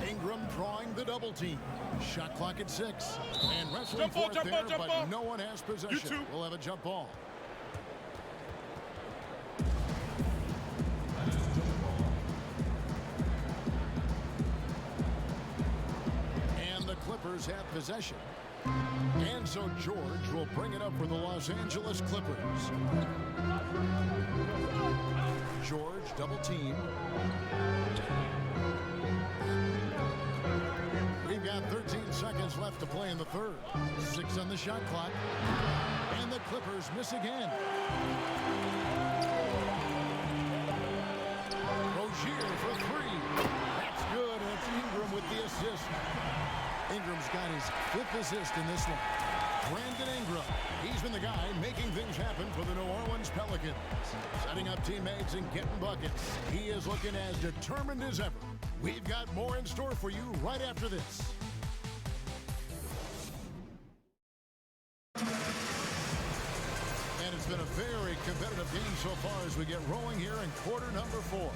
Ingram drawing the double team. Shot clock at 6. And wrestling for it there, but no one has possession. We'll have a jump ball. And the Clippers have possession. And so George will bring it up for the Los Angeles Clippers. George double team. We've got 13 seconds left to play in the third. 6 on the shot clock. And the Clippers miss again. Rozier for 3. That's good. And it's Ingram with the assist. Ingram's got his 5th assist in this one. Brandon Ingram. He's been the guy making things happen for the New Orleans Pelicans. Setting up teammates and getting buckets. He is looking as determined as ever. We've got more in store for you right after this. And it's been a very competitive game so far as we get rolling here in quarter number 4.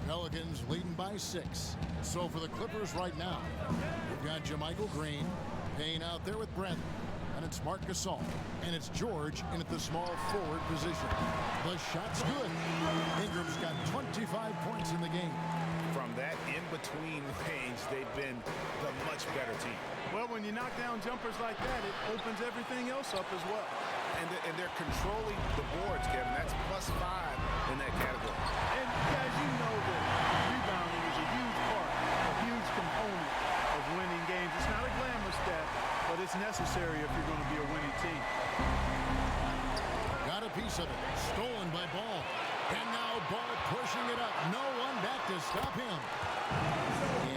Pelicans leading by 6. So for the Clippers right now, we've got JaMychal Green paying out there with Bradley. And it's Marc Gasol. And it's George in at the small forward position. The shot's good. Ingram's got 25 points in the game. From that in-between range, they've been the much better team. Well, when you knock down jumpers like that, it opens everything else up as well. And they're controlling the boards, Kevin. That's +5 in that category. And guys, you know that rebounding is a huge part, a huge component of winning games. It's not a glamorous stat, but it's necessary if you're going to be a winning team. Got a piece of it. Stolen by Ball. And now Ball pushing it up. No one back to stop him.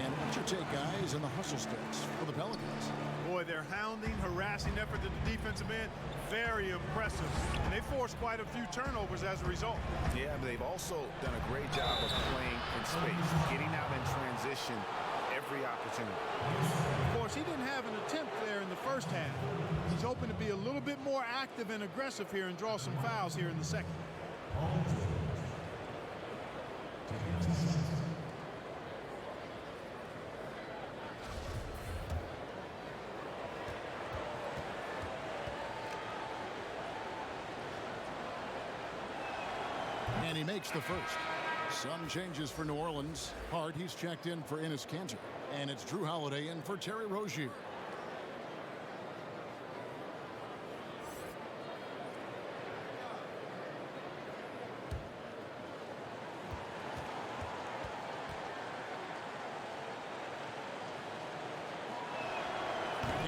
And what's your take, guys, on the hustle sticks for the Pelicans? Boy, their hounding, harassing effort to the defensive end, very impressive. And they forced quite a few turnovers as a result. Yeah, but they've also done a great job of playing in space, getting out in transition every opportunity. Of course, he didn't have an attempt there in the first half. He's hoping to be a little bit more active and aggressive here and draw some fouls here in the second. And he makes the first. Some changes for New Orleans. Hart, he's checked in for Enes Kanter. And it's Drew Holiday in for Terry Rozier.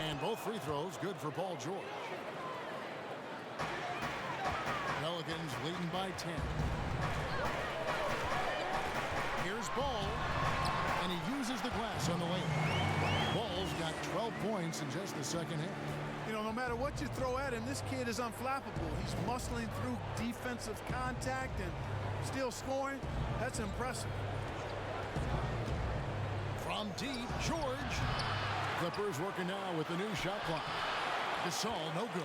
And both free throws good for Paul George. Pelicans leading by 10. Here's Ball, and he uses the glass on the lane. Ball's got 12 points in just the second half. You know, no matter what you throw at him, this kid is unflappable. He's muscling through defensive contact and still scoring. That's impressive. From deep, George. Clippers working now with the new shot clock. Gasol, no good.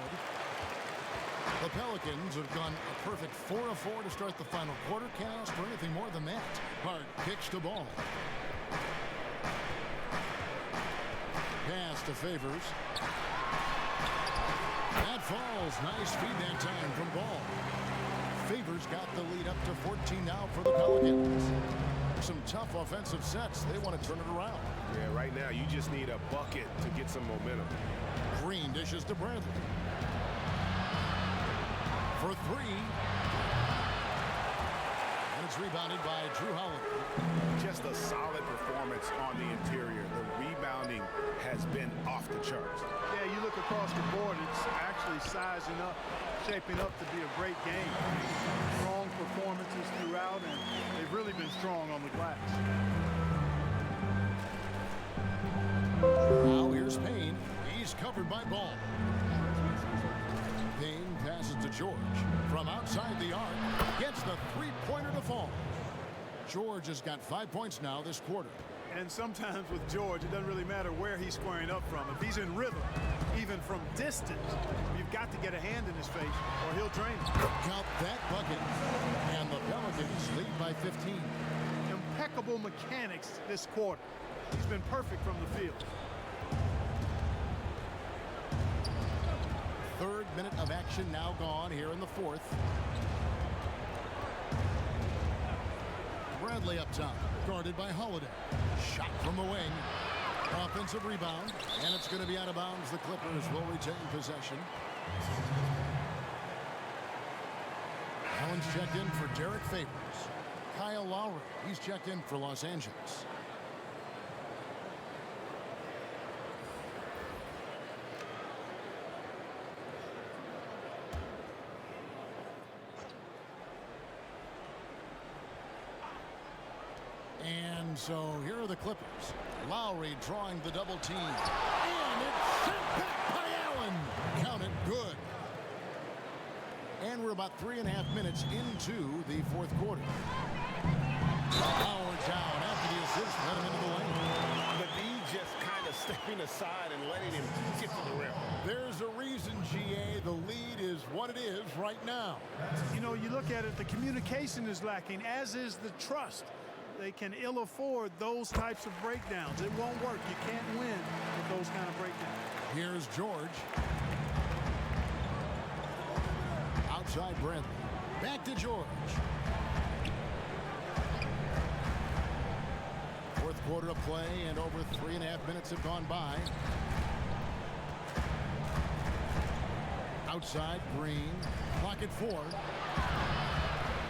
The Pelicans have gone a perfect 4 of 4 to start the final quarter. Can't ask for anything more than that. Hart kicks the ball. Pass to Favors. That falls. Nice feed that time from Ball. Favors got the lead up to 14 now for the Pelicans. Some tough offensive sets. They want to turn it around. Yeah, right now you just need a bucket to get some momentum. Green dishes to Bradley. For three. And it's rebounded by Drew Holiday. Just a solid performance on the interior. The rebounding has been off the charts. Yeah, you look across the board, it's actually sizing up, shaping up to be a great game. Strong performances throughout, and they've really been strong on the glass. Now here's Payne. He's covered by Ball. Payne passes to George. From outside the arc, gets the three-pointer to fall. George has got 5 points now this quarter. And sometimes with George, it doesn't really matter where he's squaring up from. If he's in rhythm, even from distance, you've got to get a hand in his face or he'll drain it. Count that bucket. And the Pelicans lead by 15. Impeccable mechanics this quarter. He's been perfect from the field. Third minute of action now gone here in the fourth. Bradley up top, guarded by Holiday. Shot from the wing. Offensive rebound, and it's going to be out of bounds. The Clippers will retain possession. Allen's checked in for Derek Favors. Kyle Lowry, he's checked in for Los Angeles. And so here are the Clippers. Lowry drawing the double team. And it's sent back by Allen. Count it good. And we're about 3.5 minutes into the fourth quarter. Howard down after the assist, let him into the lane. But he just kind of stepping aside and letting him get to the rim. There's a reason, GA, the lead is what it is right now. You know, you look at it, the communication is lacking, as is the trust. They can ill afford those types of breakdowns. It won't work. You can't win with those kind of breakdowns. Here's George. Outside Bradley. Back to George. Fourth quarter of play, and over 3.5 minutes have gone by. Outside Green. Clock at 4.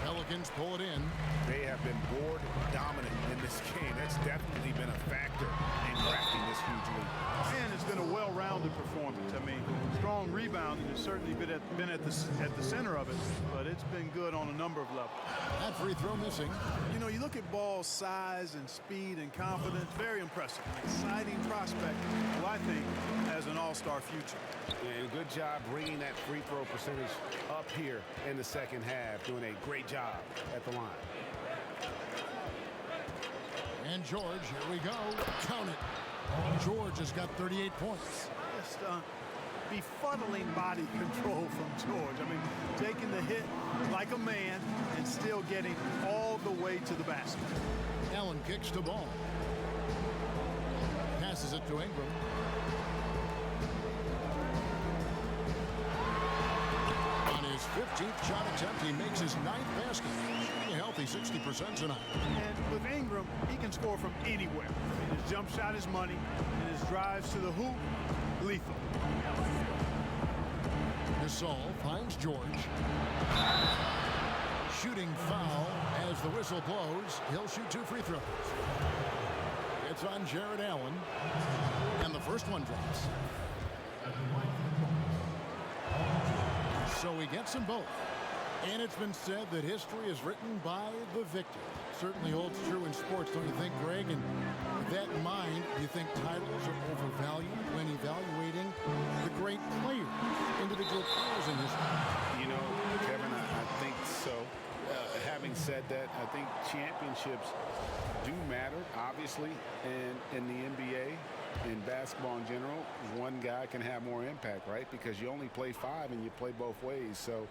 Pelicans pull it in. They have been board dominant in this game. That's definitely been a factor in cracking this huge lead. And it's been a well-rounded performance. I mean, strong on rebounding has certainly been at the center of it, but it's been good on a number of levels. That free throw missing. You know, you look at Ball's size and speed and confidence, very impressive. An exciting prospect who I think has an all-star future. And good job bringing that free throw percentage up here in the second half, doing a great job at the line. And George, here we go. Count it. George has got 38 points. Just befuddling body control from George. I mean, taking the hit like a man and still getting all the way to the basket. Allen kicks the ball. Passes it to Ingram. On his 15th shot attempt, he makes his 9th basket. A healthy 60% tonight. And with Ingram, he can score from anywhere. I mean, his jump shot is money, and his drives to the hoop, lethal. Gasol finds George. Shooting foul as the whistle blows. He'll shoot 2 free throws. It's on Jared Allen. And the first one drops. So he gets them both. And it's been said that history is written by the victor. Certainly holds true in sports, don't you think, Greg? And with that in mind, do you think titles are overvalued when evaluating the great players, individual players in history? You know, Kevin, I think so. Having said that, I think championships do matter, obviously, in the NBA. In basketball in general, one guy can have more impact, right? Because you only play 5 and you play both ways. So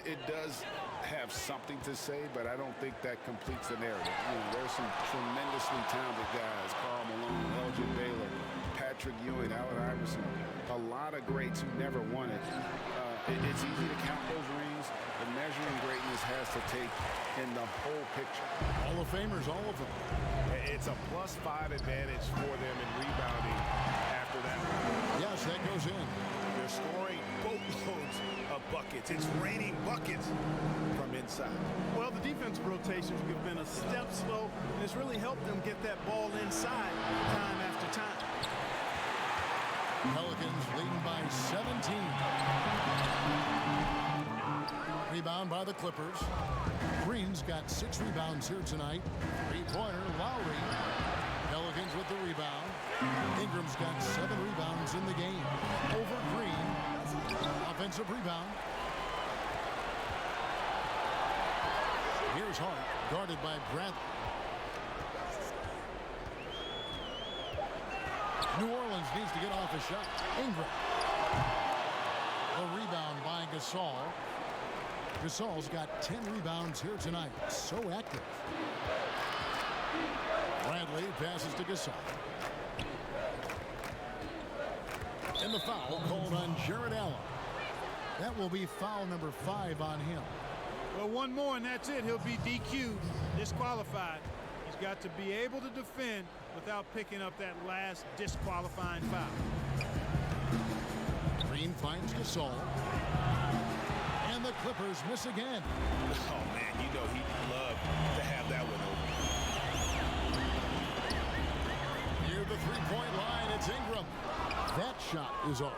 it does have something to say, but I don't think that completes the narrative. You know, there's some tremendously talented guys: Karl Malone, Elgin Baylor, Patrick Ewing, Allen Iverson. A lot of greats who never won it. It's easy to count those rings. The measuring greatness has to take in the whole picture. Hall of Famers, all of them. It's a +5 advantage for them in rebounding after that. Yes, that goes in. They're scoring boatloads of buckets. It's raining buckets from inside. Well, the defensive rotations have been a step slow, and it's really helped them get that ball inside time after time. Pelicans leading by 17. Rebound by the Clippers. Green's got 6 rebounds here tonight. 3-pointer, Lowry. Pelicans with the rebound. Ingram's got 7 rebounds in the game. Over Green. Offensive rebound. Here's Hart, guarded by Bradley. New Orleans needs to get off a shot. Ingram. A rebound by Gasol. Gasol's got 10 rebounds here tonight. So active. Bradley passes to Gasol. And the foul called on Jared Allen. That will be foul number 5 on him. Well, one more and that's it. He'll be DQ'd, disqualified. He's got to be able to defend without picking up that last disqualifying foul. Green finds Gasol. And the Clippers miss again. Oh, man, you know he'd love to have that one open. Near the 3-point line, it's Ingram. That shot is off.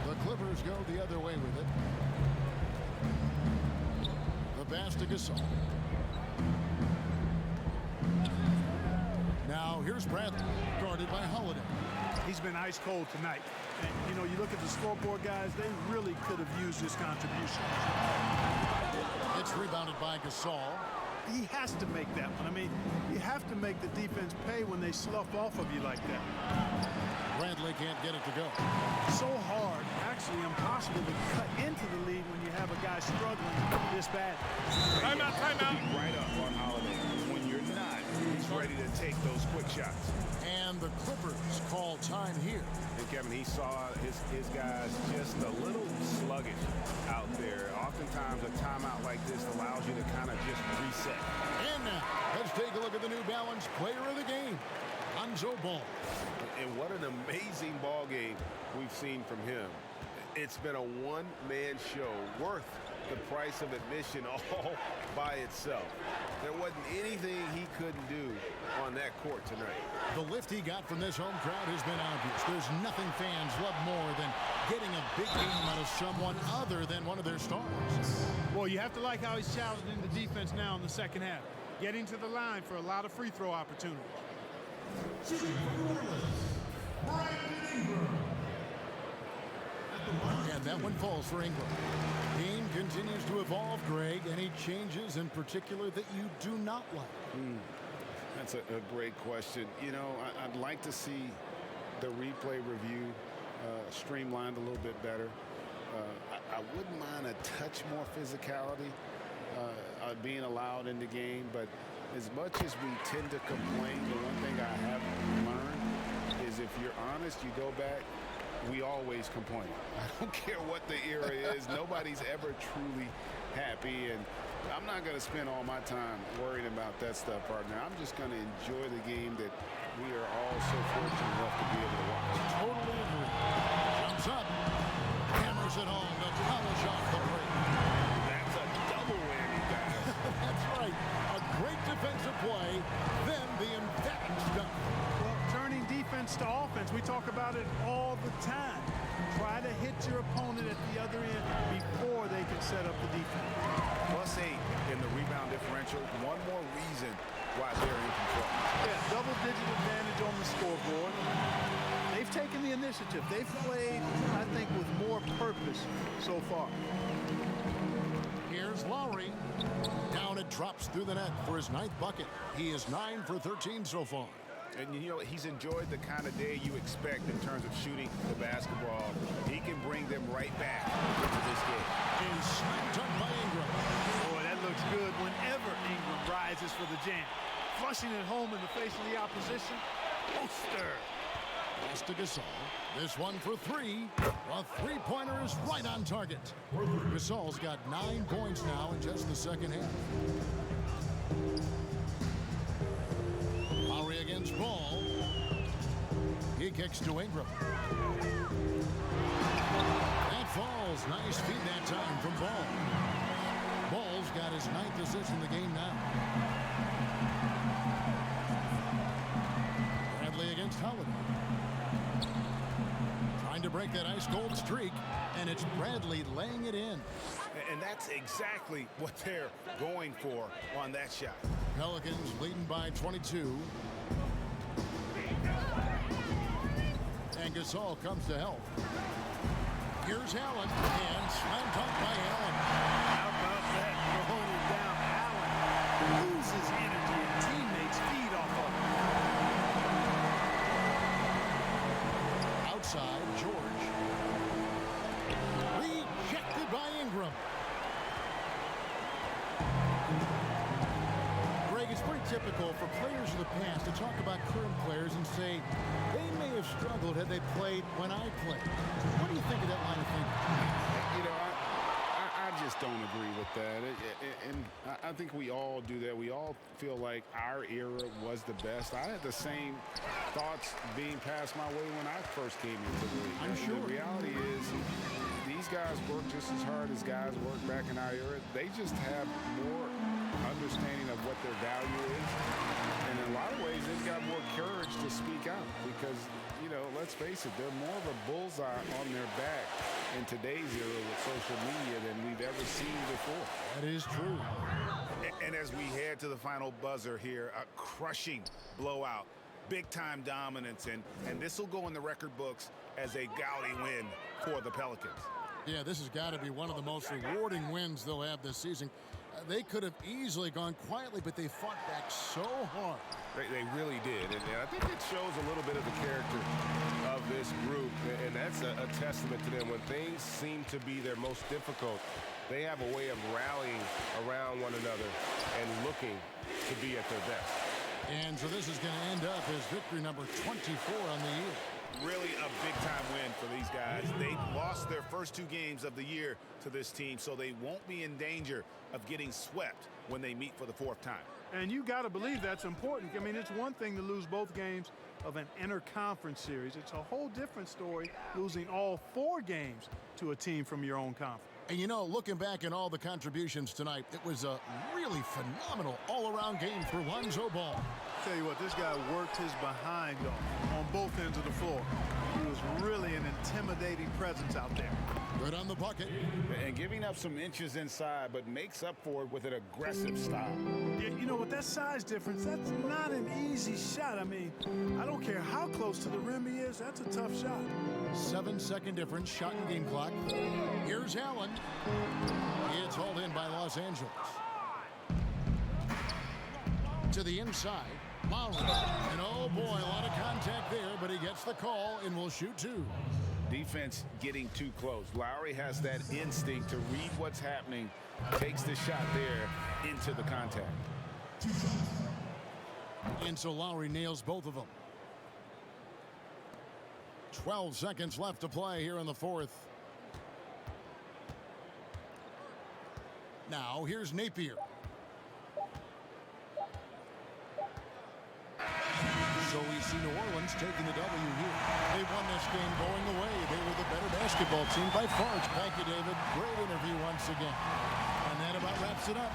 The Clippers go the other way with it. The pass to Gasol. Now here's Bradley, guarded by Holiday. He's been ice cold tonight. And, you know, you look at the scoreboard, guys, they really could have used his contribution. It's rebounded by Gasol. He has to make that one. I mean, you have to make the defense pay when they slough off of you like that. Bradley can't get it to go. So hard, actually impossible to cut into the lead when you have a guy struggling this bad. Timeout, timeout. Be right up on Holiday. When you're not, he's ready to take those quick shots. And the Clippers call time here. And Kevin, he saw his guys just a little sluggish out there. Oftentimes a timeout like this allows you to kind of just reset. And now, let's take a look at the New Balance player of the game, Lonzo Ball. And what an amazing ball game we've seen from him. It's been a one-man show worth the price of admission all by itself. There wasn't anything he couldn't do on that court tonight. The lift he got from this home crowd has been obvious. There's nothing fans love more than getting a big game out of someone other than one of their stars. Well, you have to like how he's challenging the defense now in the second half. Getting to the line for a lot of free throw opportunities. And that one falls for Ingram. Game continues to evolve, Greg. Any changes in particular that you do not like? That's a great question. You know, I'd like to see the replay review streamlined a little bit better. I wouldn't mind a touch more physicality being allowed in the game, but as much as we tend to complain, the one thing I have learned is if you're honest, you go back, we always complain. I don't care what the era is. Nobody's ever truly happy, and I'm not going to spend all my time worrying about that stuff, partner. I'm just going to enjoy the game that we are all so fortunate enough to be able to watch. Totally agree. Jumps up. Hammers it home to polish off the break. That's a double whammy, guys. That's right. A great defensive play, then the emphatic stuff. Well, turning defense to offense, we talk about it all the time. Try to hit your opponent at the other end before they can set up the defense. +8 in the rebound differential. One more reason why they're in control. Yeah, double-digit advantage on the scoreboard. They've taken the initiative. They've played, I think, with more purpose so far. Here's Lowry. Down it drops through the net for his 9th bucket. He is 9 for 13 so far. And, you know, he's enjoyed the kind of day you expect in terms of shooting the basketball. He can bring them right back into this game. Is slammed up by Ingram. Boy, that looks good whenever Ingram rises for the jam. Flushing it home in the face of the opposition. Poster. Pass to Gasol. This one for 3. A three-pointer is right on target. Gasol's got 9 points now in just the second half. Lowry against Ball. He kicks to Ingram. That falls. Nice feed that time from Ball. Ball's got his 9th assist in the game now. Bradley against Holiday. Trying to break that ice-cold streak, and it's Bradley laying it in. And that's exactly what they're going for on that shot. Pelicans leading by 22. And Gasol comes to help. Here's Allen, and slam dunk by Allen. How about that? Throwing it down. Allen loses energy and teammates feed off of him. Outside, George. Rejected by Ingram. Greg, it's pretty typical for players of the past to talk about current players and say they may have struggled had they played when I played. What do you think of that line of thinking? You know, I just don't agree with that. And I think we all do that. We all feel like our era was the best. I had the same thoughts being passed my way when I first came into the league. I'm sure. The reality is these guys work just as hard as guys worked back in our era. They just have more understanding of what their value is. And in a lot of ways, they've got more courage to speak out because, you know, let's face it, they're more of a bullseye on their back in today's era with social media than we've ever seen before. That is true. And as we head to the final buzzer here, a crushing blowout, big-time dominance, and this will go in the record books as a gaudy win for the Pelicans. Yeah, this has got to be one of the most rewarding wins they'll have this season. They could have easily gone quietly, but they fought back so hard. They really did, and I think it shows a little bit of the character of this group, and that's a testament to them. When things seem to be their most difficult, they have a way of rallying around one another and looking to be at their best. And so this is going to end up as victory number 24 on the year. Really a big-time win for these guys. They lost their first 2 games of the year to this team, so they won't be in danger of getting swept when they meet for the 4th time. And you got to believe that's important. I mean, it's one thing to lose both games of an inter-conference series. It's a whole different story losing all 4 games to a team from your own conference. And you know, looking back at all the contributions tonight, it was a really phenomenal all-around game for Lonzo Ball. Tell you what, this guy worked his behind off on both ends of the floor. He was really an intimidating presence out there. Good on the bucket. And giving up some inches inside, but makes up for it with an aggressive style. Yeah, you know, with that size difference, that's not an easy shot. I mean, I don't care how close to the rim he is, that's a tough shot. 7-second difference, shot and game clock. Here's Allen. It's hauled in by Los Angeles. To the inside, Lowry. And oh boy, a lot of contact there, but he gets the call and will shoot two. Defense getting too close. Lowry has that instinct to read what's happening, takes the shot there into the contact. And so Lowry nails both of them. 12 seconds left to play here in the fourth. Now here's Napier. So we see New Orleans taking the W here. They won this game going away. They were the better basketball team by far. Thank you, David. Great interview once again. And that about wraps it up.